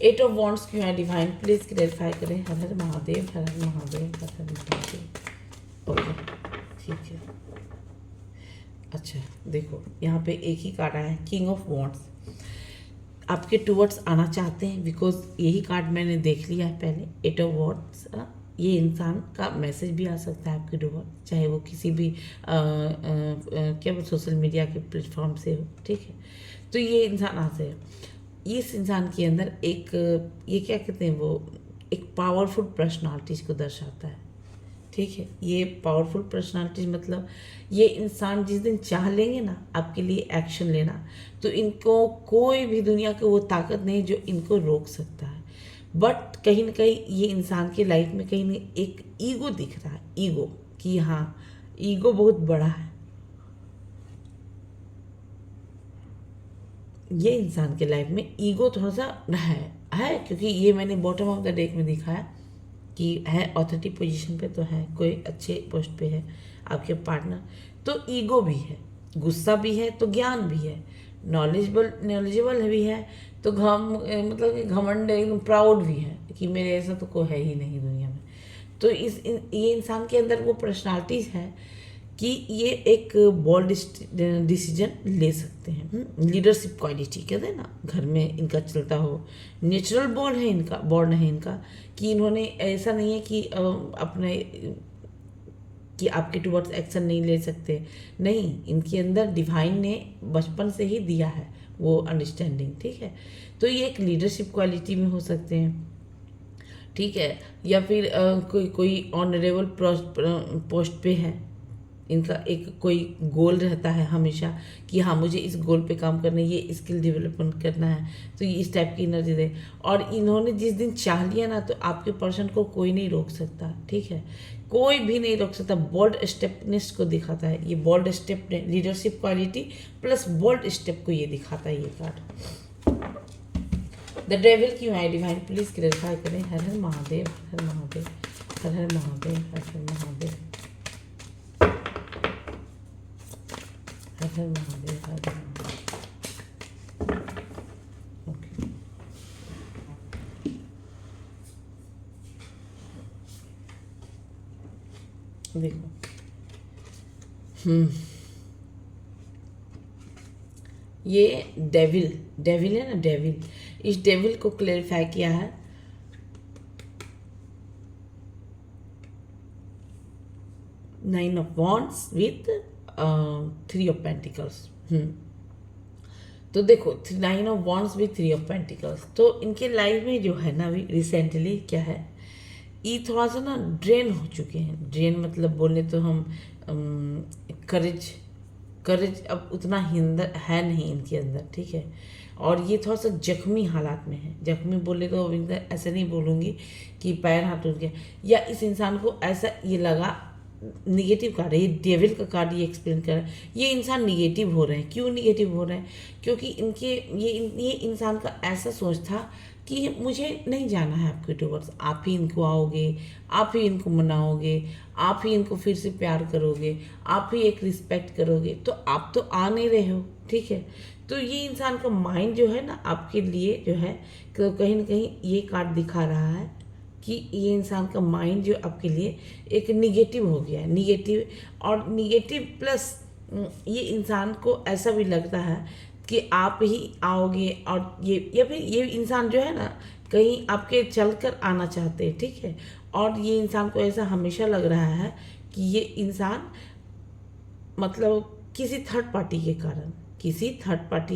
8 ऑफ वॉन्ड्स क्यों है डिवाइन, प्लीज क्लैरिफाई करें। हर हर महादेव, हर हर महादेव, हर हर महादेव। ओके ठीक है। अच्छा देखो यहाँ पे एक ही कार्ड आया है, किंग ऑफ वॉन्ड्स। आपके टूवर्ड्स आना चाहते हैं, बिकॉज यही कार्ड मैंने देख लिया है पहले। 8 ऑफ वॉन्ड्स, ये इंसान का मैसेज भी आ सकता है आपके टूवर्ड, चाहे वो किसी भी क्या सोशल मीडिया के प्लेटफॉर्म से हो, ठीक है। तो ये इंसान आ से इस इंसान के अंदर एक ये क्या कहते हैं वो एक पावरफुल पर्सनालिटीज को दर्शाता है, ठीक है। ये पावरफुल पर्सनालिटीज मतलब ये इंसान जिस दिन चाह लेंगे ना आपके लिए एक्शन लेना, तो इनको कोई भी दुनिया की वो ताकत नहीं जो इनको रोक सकता है। बट कहीं ना कहीं ये इंसान की लाइफ में कहीं ना एक ईगो दिख रहा है, ईगो कि हाँ ईगो बहुत बड़ा है ये इंसान के लाइफ में। ईगो थोड़ा सा है क्योंकि ये मैंने बॉटम ऑफ द डेक में दिखाया कि है अथॉरिटी पोजीशन पे, तो है कोई अच्छे पोस्ट पे है आपके पार्टनर, तो ईगो भी है, गुस्सा भी है, तो ज्ञान भी है, नॉलेजेबल भी है, तो मतलब कि घमंड एकदम प्राउड भी है कि मेरे ऐसा तो कोई है ही नहीं दुनिया में। तो ये इंसान के अंदर वो पर्सनालिटीज़ है कि ये एक बोल्ड डिसीजन ले सकते हैं। लीडरशिप क्वालिटी कहते हैं ना, घर में इनका चलता हो, नेचुरल बॉर्न है इनका कि इन्होंने ऐसा नहीं है कि अपने कि आपके टुवर्ड्स एक्शन नहीं ले सकते, नहीं, इनके अंदर डिवाइन ने बचपन से ही दिया है वो अंडरस्टैंडिंग, ठीक है। तो ये एक लीडरशिप क्वालिटी में हो सकते हैं, ठीक है, या फिर कोई ऑनरेबल पोस्ट पे है, इनका एक कोई गोल रहता है हमेशा कि हाँ मुझे इस गोल पे काम करना है, ये स्किल डेवलपमेंट करना है, तो ये इस टाइप की एनर्जी दे। और इन्होंने जिस दिन चाह लिया ना, तो आपके पर्सन को कोई नहीं रोक सकता, ठीक है, कोई भी नहीं रोक सकता। बोल्ड स्टेपनेस को दिखाता है ये, बोल्ड स्टेप ने leadership quality plus bold step को ये दिखाता है ये कार्ड। द डेविल क्यों है डिवाइन, प्लीज क्लैरिफाई करें। हर हर महादेव, हर महादेव, हर हर महादेव, हर हर महादेव, हर हर महादेव, हर हर महादेव। ओके देखो ये डेविल है ना, डेविल, इस डेविल को क्लेरिफाई किया है nine of wands with 3 of pentacles. तो देखो 9 of wands with 3 of pentacles, तो इनके लाइफ में जो है ना अभी रिसेंटली क्या है ये थोड़ा सा ना ड्रेन हो चुके हैं। ड्रेन मतलब बोले तो हम करेज करेज अब उतना हिंदर है नहीं इनके अंदर, ठीक है। और ये थोड़ा सा जख्मी हालात में है। जख्मी बोले तो अब ऐसे नहीं बोलूँगी कि पैर हाथ टूट गया, या इस इंसान को ऐसा ये लगा। निगेटिव कार्ड है ये, डेविल का कार्ड ये एक्सप्लेन कर रहा है। ये इंसान निगेटिव हो रहे हैं। क्यों निगेटिव हो रहे हैं? क्योंकि इनके ये इंसान का ऐसा सोच था कि मुझे नहीं जाना है आपके टूवर्ड्स, आप ही इनको आओगे, आप ही इनको मनाओगे, आप ही इनको फिर से प्यार करोगे, आप ही एक रिस्पेक्ट करोगे, तो आप तो आ नहीं रहे हो, ठीक है। तो ये इंसान का माइंड जो है ना आपके लिए जो है, तो कहीं ना कहीं ये कार्ड दिखा रहा है कि ये इंसान का माइंड जो आपके लिए एक निगेटिव हो गया है। निगेटिव और निगेटिव प्लस ये इंसान को ऐसा भी लगता है कि आप ही आओगे, और ये या फिर ये इंसान जो है ना कहीं आपके चलकर आना चाहते हैं, ठीक है। और ये इंसान को ऐसा हमेशा लग रहा है कि ये इंसान मतलब किसी थर्ड पार्टी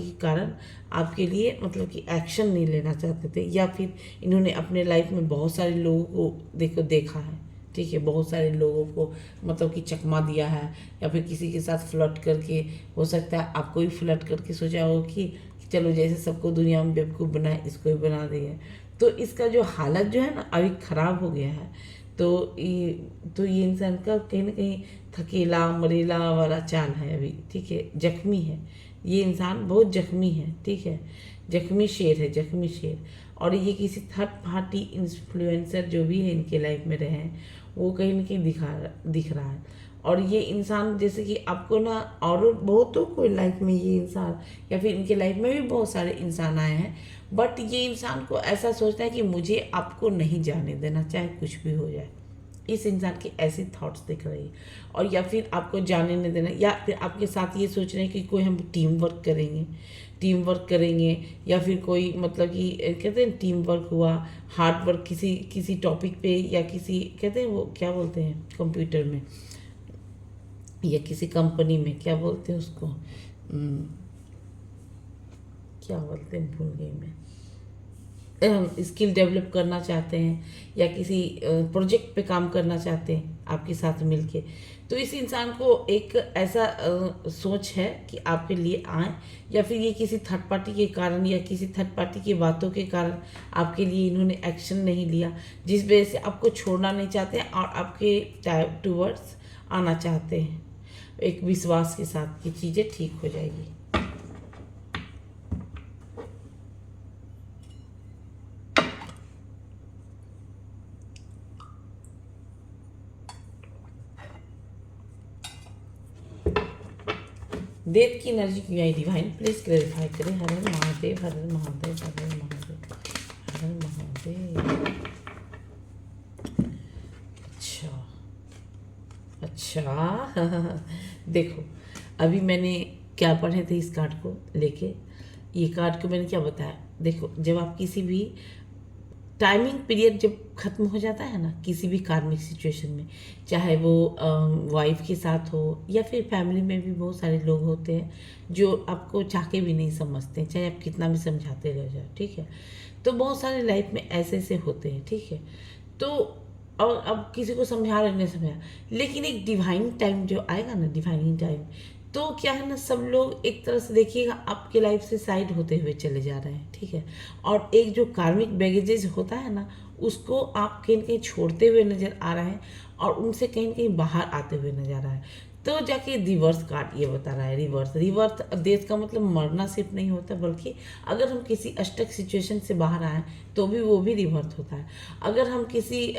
के कारण आपके लिए मतलब कि एक्शन नहीं लेना चाहते थे, या फिर इन्होंने अपने लाइफ में बहुत सारे लोगों को देखा है, ठीक है। बहुत सारे लोगों को मतलब कि चकमा दिया है, या फिर किसी के साथ फ्लर्ट करके, हो सकता है आपको भी फ्लर्ट करके सोचा हो कि चलो जैसे सबको दुनिया में बेवकूफ़ बनाए इसको भी बना दिए। तो इसका जो हालत जो है ना अभी ख़राब हो गया है। तो ये इंसान का कहीं ना कहीं थकेला मरेला वाला चाल है अभी, ठीक है। जख्मी है ये इंसान, बहुत जख्मी है, ठीक है। जख्मी शेर है, जख्मी शेर। और ये किसी थर्ड पार्टी इन्फ्लुएंसर जो भी है इनके लाइफ में रहे हैं, वो कहीं ना कहीं दिख रहा है। और ये इंसान जैसे कि आपको ना, और बहुतों को लाइफ में ये इंसान, या फिर इनके लाइफ में भी बहुत सारे इंसान आए हैं, बट ये इंसान को ऐसा सोचता है कि मुझे आपको नहीं जाने देना, चाहे कुछ भी हो जाए। इस इंसान की ऐसी थॉट्स दिख रही है। और या फिर आपको जाने नहीं देना, या फिर आपके साथ ये सोच रहे हैं कि कोई हम टीम वर्क करेंगे, या फिर कोई मतलब कि कहते हैं टीम वर्क हुआ, हार्ड वर्क किसी टॉपिक पे, या किसी कहते हैं वो क्या बोलते हैं कंप्यूटर में, या किसी कंपनी में क्या बोलते हैं उसको, क्या बोलते हैं भूल गई मैं। स्किल डेवलप करना चाहते हैं, या किसी प्रोजेक्ट पे काम करना चाहते हैं आपके साथ मिलके। तो इस इंसान को एक ऐसा सोच है कि आपके लिए आए, या फिर ये किसी थर्ड पार्टी के कारण या किसी थर्ड पार्टी की बातों के कारण आपके लिए इन्होंने एक्शन नहीं लिया, जिस वजह से आपको छोड़ना नहीं चाहते हैं और आपके टूवर्ड्स आना चाहते हैं एक विश्वास के साथ कि चीज़ें ठीक हो जाएगी। डेथ की एनर्जी क्यों आई डिवाइन, प्लीज क्लैरिफाई करें। हर हर महादेव, हर हर महादेव, हर हर महादेव, हर हर महादेव। अच्छा देखो, अभी मैंने क्या पढ़े थे इस कार्ड को लेके, ये कार्ड को मैंने क्या बताया। देखो, जब आप किसी भी टाइमिंग पीरियड जब ख़त्म हो जाता है ना किसी भी कार्मिक सिचुएशन में, चाहे वो वाइफ के साथ हो, या फिर फैमिली में भी बहुत सारे लोग होते हैं जो आपको चाह के भी नहीं समझते, चाहे आप कितना भी समझाते रह जाओ, ठीक है। तो बहुत सारे लाइफ में ऐसे ऐसे होते हैं, ठीक है। तो और अब किसी को समझा रहे नहीं समझा, लेकिन एक डिवाइन टाइम जो आएगा ना, डिवाइनिंग टाइम, तो क्या है ना, सब लोग एक तरह से देखिएगा आपके लाइफ से साइड होते हुए चले जा रहे हैं, ठीक है। और एक जो कार्मिक बैगेजेज होता है ना, उसको आप कहीं कहीं छोड़ते हुए नज़र आ रहे हैं, और उनसे कहीं कहीं बाहर आते हुए नजर आ रहा है। तो जाके रिवर्स कार्ड ये बता रहा है, रिवर्स डेथ का मतलब मरना सिर्फ नहीं होता, बल्कि अगर हम किसी अष्टक सिचुएशन से बाहर आए तो भी वो भी रिवर्स होता है। अगर हम किसी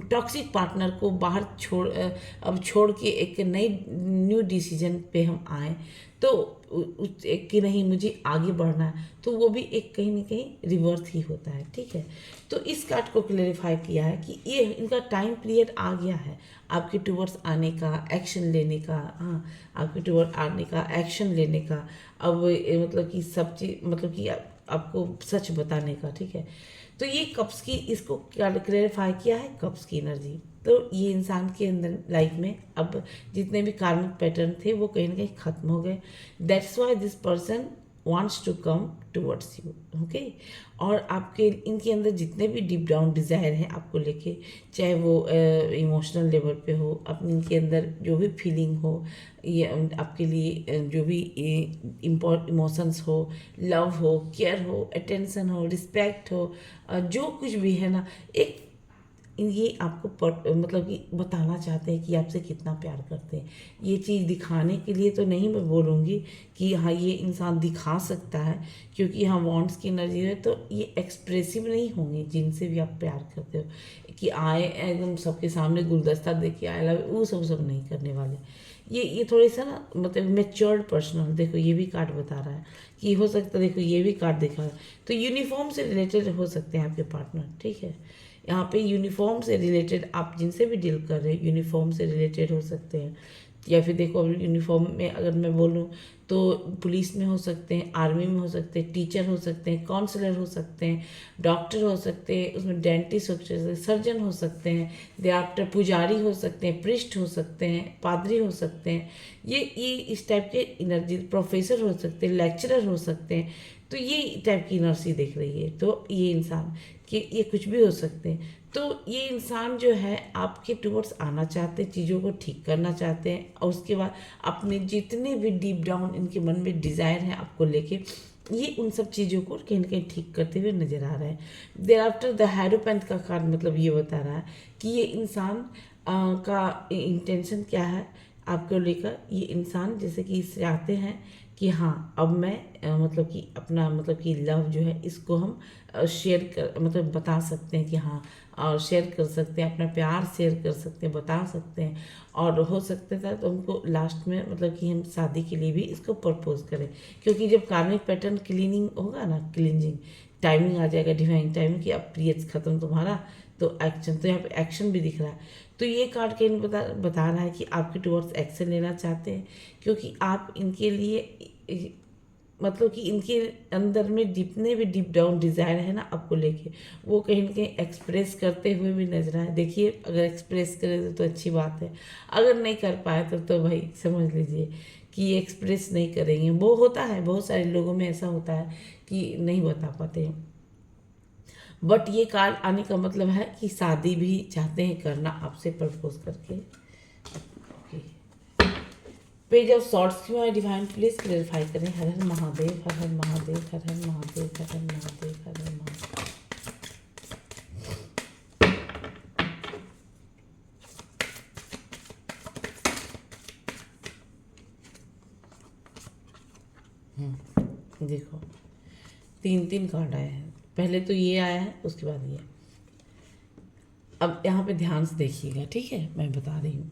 टॉक्सिक पार्टनर को बाहर छोड़ के एक न्यू डिसीजन पे हम आए, तो कि नहीं मुझे आगे बढ़ना है, तो वो भी एक कहीं ना कहीं रिवर्स ही होता है, ठीक है। तो इस कार्ड को क्लेरिफाई किया है कि ये इनका टाइम पीरियड आ गया है आपके टूवर्ड्स आने का, एक्शन लेने का। हाँ, आपके टूवर्ड आने का, एक्शन लेने का। अब मतलब कि सब चीज़ मतलब कि आपको सच बताने का, ठीक है। तो ये कप्स की, इसको क्लेरिफाई किया है कप्स की एनर्जी। तो ये इंसान के अंदर लाइफ में अब जितने भी कार्मिक पैटर्न थे वो कहीं ना कहीं ख़त्म हो गए। That's why this person wants to come towards you, okay. और आपके इनके अंदर जितने भी डीप डाउन डिज़ायर हैं आपको लेके, चाहे वो इमोशनल लेवल पे हो, अपने इनके अंदर जो भी फीलिंग हो, ये आपके लिए जो भी इमोशंस हो, लव हो, केयर हो, अटेंशन हो, रिस्पेक्ट हो, जो कुछ भी है ना, एक ये आपको मतलब कि बताना चाहते हैं कि आपसे कितना प्यार करते हैं। ये चीज़ दिखाने के लिए तो नहीं मैं बोलूँगी कि हाँ ये इंसान दिखा सकता है, क्योंकि हाँ वांट्स की एनर्जी है तो ये एक्सप्रेसिव नहीं होंगे जिनसे भी आप प्यार करते हो कि आए एकदम सबके सामने गुलदस्ता दे के आए लव, वो सब नहीं करने वाले। ये थोड़ी सा ना मतलब मेच्योर्ड पर्सनल, देखो ये भी कार्ड बता रहा है कि हो सकता है, देखो ये भी कार्ड दिखा रहा है, तो यूनिफॉर्म से रिलेटेड हो सकते हैं आपके पार्टनर, ठीक है। यहाँ पे यूनिफॉर्म से रिलेटेड आप जिनसे भी डील कर रहे हैं यूनिफॉर्म से रिलेटेड हो सकते हैं, या फिर देखो अभी यूनिफॉर्म में अगर मैं बोलूँ तो पुलिस में हो सकते हैं, आर्मी में हो सकते हैं, टीचर हो सकते हैं, काउंसलर हो सकते हैं, डॉक्टर हो सकते हैं, उसमें डेंटिस्ट हो सकते हैं, सर्जन हो सकते हैं, देवता पुजारी हो सकते हैं, प्रिस्ट हो सकते हैं, पादरी हो सकते हैं, ये इस टाइप के एनर्जी, प्रोफेसर हो सकते हैं, लेक्चरर हो सकते हैं। तो ये टाइप की एनर्जी दिख रही है, तो ये इंसान कि ये कुछ भी हो सकते हैं। तो ये इंसान जो है आपके टुवर्ड्स आना चाहते हैं, चीज़ों को ठीक करना चाहते हैं, और उसके बाद अपने जितने भी डीप डाउन इनके मन में डिज़ायर हैं आपको लेके, ये उन सब चीज़ों को कहीं ना कहीं ठीक करते हुए नजर आ रहा है। देर आफ्टर द हैरोपेंथ का कार्ड मतलब ये बता रहा है कि ये इंसान का इंटेंशन क्या है आपको लेकर। ये इंसान जैसे कि चाहते हैं कि हाँ अब मैं मतलब कि अपना मतलब कि लव जो है इसको हम शेयर कर मतलब बता सकते हैं कि हाँ, और शेयर कर सकते हैं, अपना प्यार शेयर कर सकते हैं, बता सकते हैं, और हो सकता था तो हमको लास्ट में मतलब कि हम शादी के लिए भी इसको प्रपोज करें, क्योंकि जब कार्मिक पैटर्न क्लीनिंग होगा ना, क्लींजिंग टाइमिंग आ जाएगा, डिवाइन टाइमिंग कि अब पीरियड्स खत्म तुम्हारा, तो एक्शन, तो यहाँ पे एक्शन भी दिख रहा है। तो ये कार्ड कहीं बता रहा है कि आपके टुवर्ड्स एक्शन लेना चाहते हैं, क्योंकि आप इनके लिए मतलब कि इनके अंदर में जितने भी डीप डाउन डिज़ायर है ना आपको लेके, वो कहीं ना कहीं एक्सप्रेस करते हुए भी नजर आए। देखिए अगर एक्सप्रेस करें तो अच्छी बात है, अगर नहीं कर पाए तो भाई समझ लीजिए कि ये एक्सप्रेस नहीं करेंगे। वो होता है, बहुत सारे लोगों में ऐसा होता है कि नहीं बता पाते हैं, बट ये कार्ड आने का मतलब है कि शादी भी चाहते हैं करना आपसे प्रपोज करके। पेज ऑफ शॉर्ट्स क्यों है डिवाइन, प्लीज क्लेरिफाई करें। हर हर महादेव, हर हर महादेव, हर हर महादेव, हर हर महादेव, हर हर महादेव। देखो 3 कार्ड आए हैं, पहले तो ये आया है उसके बाद ये। अब यहाँ पे ध्यान से देखिएगा, ठीक है, मैं बता रही हूँ।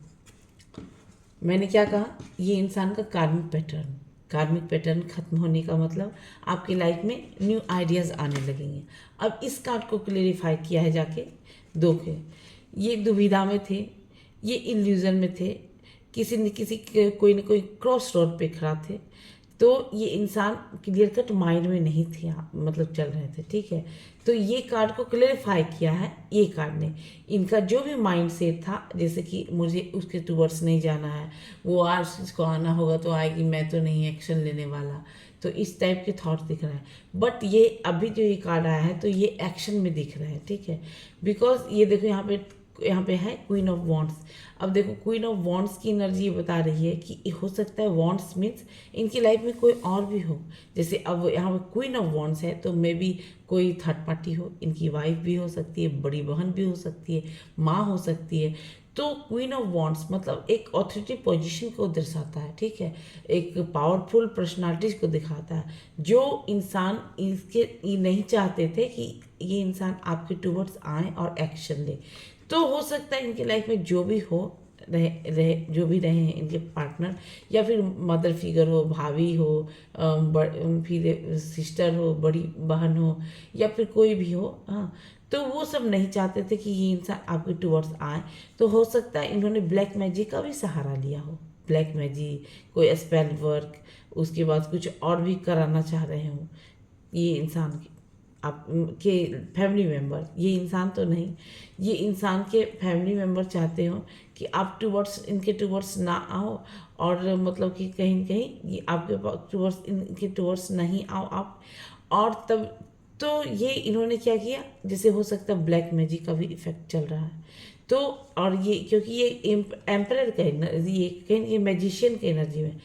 मैंने क्या कहा, ये इंसान का कार्मिक पैटर्न खत्म होने का मतलब आपकी लाइफ में न्यू आइडियाज़ आने लगेंगे। अब इस कार्ड को क्लेरिफाई किया है जाके 2 के, ये दुविधा में थे, ये इल्यूजन में थे, किसी न किसी कोई न कोई क्रॉस रोड पे खड़ा थे, तो ये इंसान क्लियर कट माइंड में नहीं थे, मतलब चल रहे थे, ठीक है। तो ये कार्ड को क्लेरिफाई किया है ये कार्ड ने, इनका जो भी माइंड सेट था, जैसे कि मुझे उसके टूवर्ड्स नहीं जाना है, वो आज इसको आना होगा तो आएगी, मैं तो नहीं एक्शन लेने वाला, तो इस टाइप के थॉट दिख रहा है। बट ये अभी जो ये कार्ड आया है तो ये एक्शन में दिख रहा है, ठीक है, बिकॉज ये देखो यहाँ पे है क्वीन ऑफ वॉन्ड्स। अब देखो क्वीन ऑफ वॉन्ड्स की एनर्जी बता रही है कि हो सकता है वॉन्ड्स मीन्स इनकी लाइफ में कोई और भी हो, जैसे अब यहाँ पे क्वीन ऑफ वॉन्ड्स है तो मे बी कोई थर्ड पार्टी हो, इनकी वाइफ भी हो सकती है, बड़ी बहन भी हो सकती है, माँ हो सकती है। तो क्वीन ऑफ वॉन्ड्स मतलब एक ऑथोरिटी पोजीशन को दर्शाता है, ठीक है, एक पावरफुल पर्सनालिटीज को दिखाता है, जो इंसान ये नहीं चाहते थे कि ये इंसान आपके टूवर्ड्स आए और एक्शन ले। तो हो सकता है इनकी लाइफ में जो भी हो जो भी रहे हैं इनके पार्टनर, या फिर मदर फिगर हो, भाभी हो, फिर सिस्टर हो, बड़ी बहन हो, या फिर कोई भी हो, हाँ, तो वो सब नहीं चाहते थे कि ये इंसान आपके टुवर्ड्स आए। तो हो सकता है इन्होंने ब्लैक मैजिक का भी सहारा लिया हो, ब्लैक मैजिक, कोई स्पेल वर्क, उसके बाद कुछ और भी कराना चाह रहे हो ये इंसान आप के फैमिली मेम्बर, ये इंसान तो नहीं, ये इंसान के फैमिली मेम्बर चाहते हो कि आप टूवर्ड्स इनके टूवर्ड्स ना आओ, और मतलब कि कहीं न कहीं ये आपके टूवर्ड्स इनके टूवर्ड्स नहीं आओ आप। और तब तो ये इन्होंने क्या किया, जैसे हो सकता है ब्लैक मैजिक का भी इफेक्ट चल रहा है। तो और ये क्योंकि ये एम्परर का एनर्जी, ये कहीं मैजिशियन की एनर्जी में,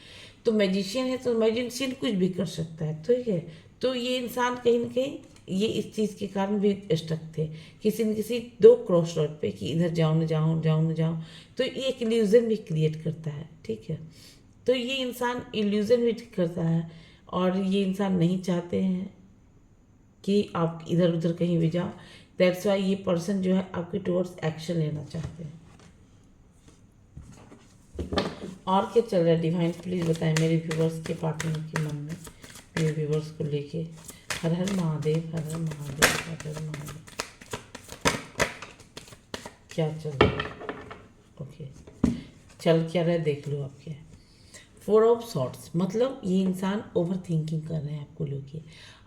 तो मैजिशियन है तो मैजिशियन कुछ भी कर सकता है, ठीक है। तो ये इंसान कहीं ना कहीं ये इस चीज़ के कारण भी स्टक थे, किसी न किसी दो क्रॉस रोड पे कि इधर जाऊँ न जाऊँ, जाऊँ न जाऊँ। तो ये एक इल्यूज़न भी क्रिएट करता है, ठीक है। तो ये इंसान इल्यूज़न भी करता है, और ये इंसान नहीं चाहते हैं कि आप इधर उधर कहीं भी जाओ। दैट्स वाई ये पर्सन जो है आपके टुवर्ड्स एक्शन लेना चाहते हैं। और क्या चल रहा है डिवाइन, प्लीज़ बताएं मेरे व्यूवर्स के पार्टनर के मन में, मेरे व्यूवर्स को लेके। हर हर महादेव, हर हर महादेव, हर हर महादेव। क्या चल रहा है? ओके, चल क्या रहा है देख लो आप क्या है। 4 ऑफ सॉर्ट्स, मतलब ये इंसान ओवर थिंकिंग कर रहे हैं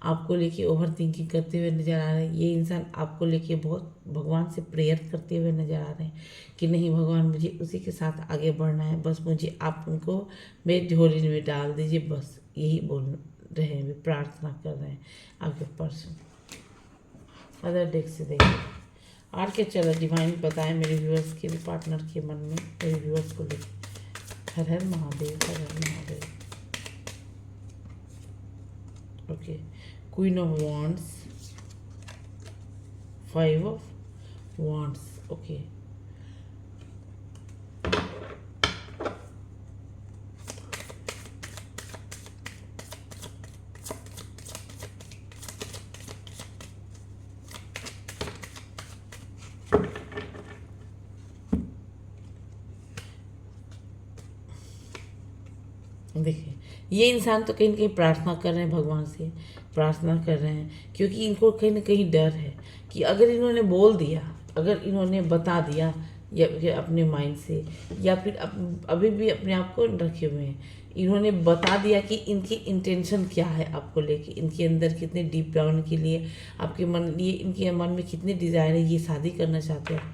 आपको लेके ओवर थिंकिंग करते हुए नज़र आ रहे हैं। ये इंसान आपको लेके बहुत भगवान से प्रेयर करते हुए नज़र आ रहे हैं कि नहीं भगवान, मुझे उसी के साथ आगे बढ़ना है, बस मुझे आप उनको मेरे झोली में डाल दीजिए, बस यही बोल रहे हैं, वे प्रार्थना कर रहे हैं आपके पर्सन। अदर डेक से देखिए और क्या चला डिवाइन बताएं मेरे व्यूअर्स के पार्टनर के मन में, मेरे व्यूअर्स को लेकर। Har Har Mahadev, Har Har Mahadev. Okay, queen of wands, 5 of wands. Okay, देखिए ये इंसान तो कहीं ना कहीं प्रार्थना कर रहे हैं, भगवान से प्रार्थना कर रहे हैं, क्योंकि इनको कहीं ना कहीं डर है कि अगर इन्होंने बोल दिया, अगर इन्होंने बता दिया या फिर अपने माइंड से, या फिर अभी भी अपने आप को रखे हुए हैं, इन्होंने बता दिया कि इनकी इंटेंशन क्या है आपको लेके, इनके अंदर कितने डीप डाउन के लिए आपके मन लिए, इनके मन में कितने डिज़ायर है, ये शादी करना चाहते हैं।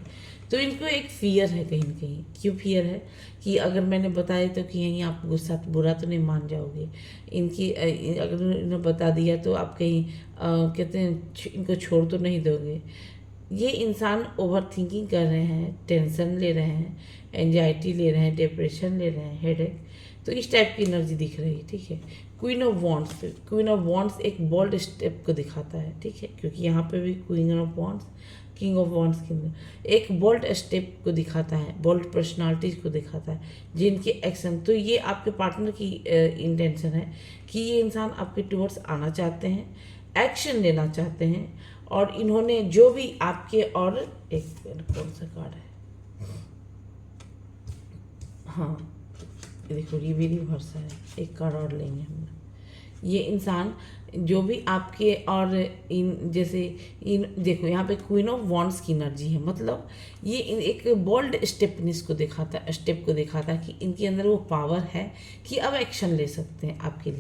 तो इनको एक फियर है कहीं ना कहीं। क्यों फियर है कि अगर मैंने बताया तो कि यहीं आप गुस्सा बुरा तो नहीं मान जाओगे, इनकी अगर इन्होंने बता दिया तो आप कहीं कहते हैं इनको छोड़ तो नहीं दोगे। ये इंसान ओवर थिंकिंग कर रहे हैं, टेंशन ले रहे हैं, एंजाइटी ले रहे हैं, डिप्रेशन ले रहे हैं, हेडेक, तो इस टाइप की एनर्जी दिख रही है, ठीक है। Queen of wands, queen of wands एक बोल्ड स्टेप को दिखाता है, ठीक है, क्योंकि यहाँ पे भी queen of wands, king of wands के अंदर एक बोल्ड स्टेप को दिखाता है, बोल्ड पर्सनालिटीज को दिखाता है, जिनके एक्शन। तो ये आपके पार्टनर की इंटेंशन है कि ये इंसान आपके टुवर्ड्स आना चाहते हैं, एक्शन लेना चाहते हैं, और इन्होंने जो भी आपके, और एक कौन सा कार्ड है, हाँ ये देखो ये भी रिवर्स है, एक कार्ड और लेंगे हम। ये इंसान जो भी आपके, और इन जैसे इन देखो यहाँ पे क्वीन ऑफ वॉन्ड्स की एनर्जी है, मतलब ये एक बोल्ड स्टेपनेस को दिखाता है, स्टेप को दिखाता है कि इनके अंदर वो पावर है कि अब एक्शन ले सकते हैं आपके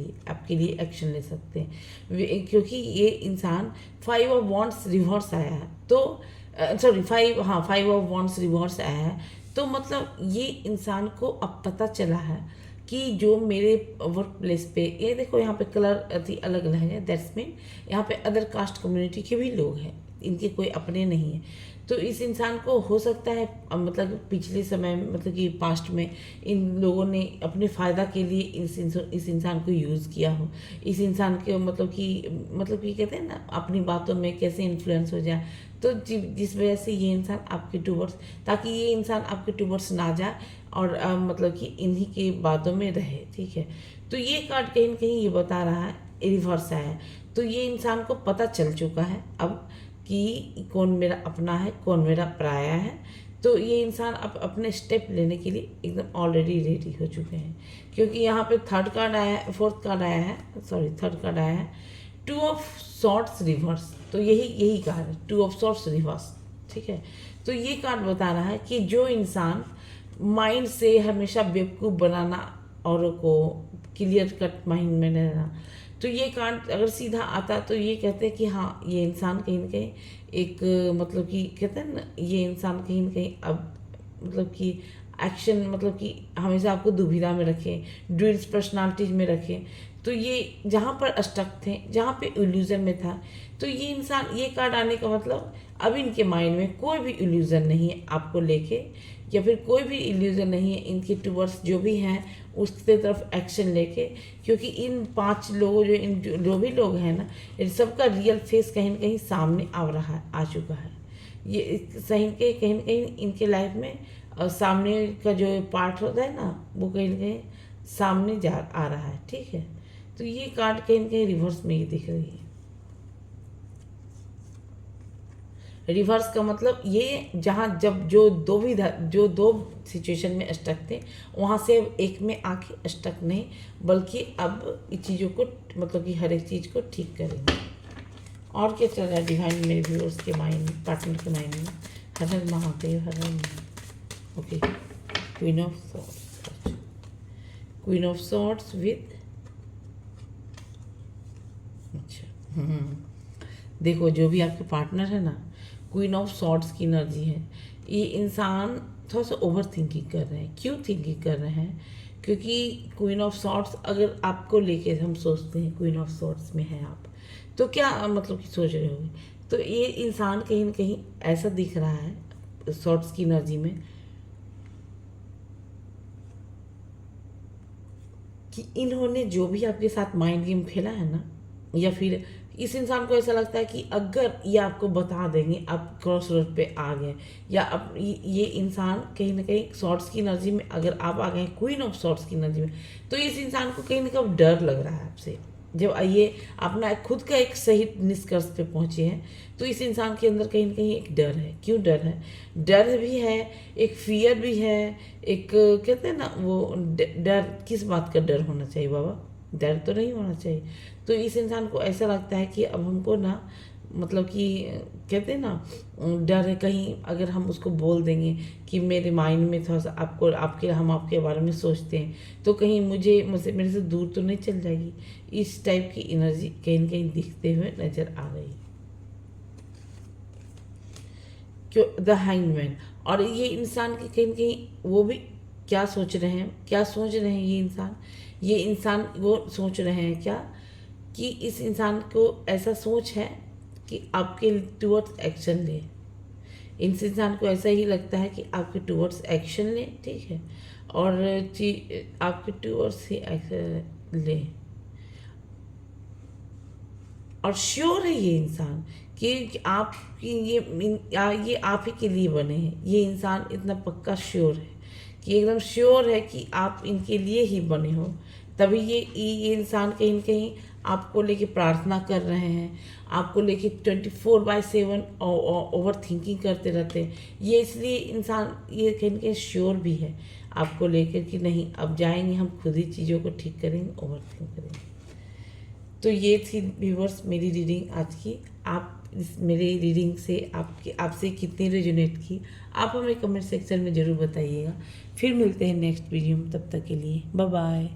लिए एक्शन ले सकते हैं, क्योंकि ये इंसान 5 ऑफ वॉन्ड्स रिवर्स आया है, तो सॉरी 5 ऑफ वॉन्ड्स रिवर्स आया है। तो मतलब ये इंसान को अब पता चला है कि जो मेरे वर्क प्लेस पे, ये देखो यहाँ पे कलर अति अलग अलग है, दैट्स मीन यहाँ पे अदर कास्ट कम्युनिटी के भी लोग हैं, इनके कोई अपने नहीं है। तो इस इंसान को हो सकता है मतलब पिछले समय में, मतलब कि पास्ट में इन लोगों ने अपने फ़ायदा के लिए इस इंसान को यूज़ किया हो, इस इंसान के मतलब कि कहते हैं ना अपनी बातों में कैसे इन्फ्लुएंस हो जाए, तो जिस वजह से ये इंसान आपके टूवर्ड्स, ताकि ये इंसान आपके टूवर्ड्स ना जाए और मतलब कि इन्हीं की बातों में रहे, ठीक है। तो ये कार्ड कहीं ना कहीं ये बता रहा है, रिवर्स आया है, तो ये इंसान को पता चल चुका है अब कि कौन मेरा अपना है, कौन मेरा पराया है। तो ये इंसान अब अपने स्टेप लेने के लिए एकदम ऑलरेडी रेडी हो चुके हैं, क्योंकि यहाँ पे थर्ड कार्ड आया है, थर्ड कार्ड आया है 2 ऑफ सॉर्ट्स रिवर्स, तो यही कार्ड है 2 ऑफ सॉर्ट्स रिवर्स, ठीक है। तो ये कार्ड बता रहा है कि जो इंसान माइंड से हमेशा बेवकूफ़ बनाना, औरों को क्लियर कट माइंड में रहना, तो ये कार्ड अगर सीधा आता तो ये कहते हैं कि हाँ ये इंसान कहीं ना कहीं एक मतलब कि कहते हैं ना, ये इंसान कहीं ना कहीं अब मतलब कि एक्शन, मतलब कि हमेशा आपको दुविधा में रखें, ड्यूल्स पर्सनालिटीज में रखें। तो ये जहाँ पर स्टक थे, जहाँ पे इल्यूजन में था, तो ये इंसान, ये कार्ड आने का मतलब अब इनके माइंड में कोई भी इल्यूजन नहीं है आपको लेके, या फिर कोई भी इल्यूजन नहीं है इनके टूवर्ड्स जो भी हैं उसके तरफ एक्शन लेके। क्योंकि इन 5 लोगों जो भी लोग हैं ना, इन सबका रियल फेस कहीं ना कहीं सामने आ चुका है। ये सही के कहीं ना कहीं इनके लाइफ में सामने का जो पार्ट होता है ना, वो कहीं ना कहीं सामने आ रहा है। ठीक है, तो ये कार्ड कहीं ना कहीं रिवर्स में ही दिख रही है। रिवर्स का मतलब ये, जहाँ जब जो दो सिचुएशन में स्टक थे, वहाँ से अब एक में आके स्टक नहीं, बल्कि अब इस चीज़ों को, मतलब कि हर एक चीज़ को ठीक करेंगे। और क्या चल रहा है डिवाइन मेरे व्यूअर्स के माइंड, पार्टनर के माइंड में? Har Har Mahadev, Har Har Mahadev. Okay, queen of swords, queen of swords with, अच्छा देखो जो भी आपके पार्टनर है ना, क्वीन ऑफ सॉर्ड्स की एनर्जी है। ये इंसान थोड़ा सा ओवर थिंकिंग कर रहे हैं। क्यों थिंकिंग कर रहे हैं? क्योंकि क्वीन ऑफ सॉर्ड्स अगर आपको लेके हम सोचते हैं क्वीन ऑफ सॉर्ड्स में है आप, तो क्या मतलब कि सोच रहे होगे? तो ये इंसान कहीं ना कहीं ऐसा दिख रहा है सॉर्ड्स की एनर्जी में कि इन्होंने जो भी आपके साथ माइंड गेम खेला है ना, या फिर इस इंसान को ऐसा लगता है कि अगर ये आपको बता देंगे आप क्रॉस रोड पे आ गए, या अब ये इंसान कहीं ना कहीं सॉर्ट्स की एनर्जी में अगर आप आ गए क्वीन ऑफ सॉर्ट्स की एनर्जी में, तो इस इंसान को कहीं ना कहीं डर लग रहा है आपसे। जब ये अपना खुद का एक सही निष्कर्ष पे पहुंचे हैं, तो इस इंसान के अंदर कहीं ना कहीं एक डर है। क्यों डर है? डर भी है, एक फियर भी है, एक कहते हैं ना वो डर। किस बात का डर होना चाहिए बाबा? डर तो नहीं होना चाहिए। तो इस इंसान को ऐसा लगता है कि अब हमको ना, मतलब कि कहते हैं ना डर है, कहीं अगर हम उसको बोल देंगे कि मेरे माइंड में थोड़ा सा हम आपके बारे में सोचते हैं, तो कहीं मुझसे मेरे से दूर तो नहीं चल जाएगी। इस टाइप की एनर्जी कहीं ना कहीं दिखते हुए नजर आ रही है। क्यों? The hangman. और ये इंसान के कहीं ना कहीं वो भी क्या सोच रहे हैं, ये इंसान वो सोच रहे हैं क्या, कि इस इंसान को ऐसा सोच है कि आपके टूवर्ड्स एक्शन ले। इस इंसान को ऐसा ही लगता है कि आपके टूवर्ड्स एक्शन ले, ठीक है, और आपके टूवर्ड्स ही एक्शन ले। और श्योर है ये इंसान कि आप ये आप ही के लिए बने हैं। ये इंसान इतना पक्का श्योर है कि एकदम श्योर है कि आप इनके लिए ही बने हो। तभी ये इंसान कहीं ना कहीं आपको लेके प्रार्थना कर रहे हैं, आपको लेके 24/7 ओवर थिंकिंग करते रहते हैं। ये इसलिए इंसान ये कहीं ना कहीं श्योर भी है आपको लेकर कि नहीं, अब जाएंगे हम खुद ही चीज़ों को ठीक करेंगे, ओवर थिंक करेंगे। तो ये थी व्यूअर्स मेरी रीडिंग आज की। आप मेरी रीडिंग से आपसे कितनी रेजोनेट की, आप हमें कमेंट सेक्शन में ज़रूर बताइएगा। फिर मिलते हैं नेक्स्ट वीडियो में, तब तक के लिए बाय बाय।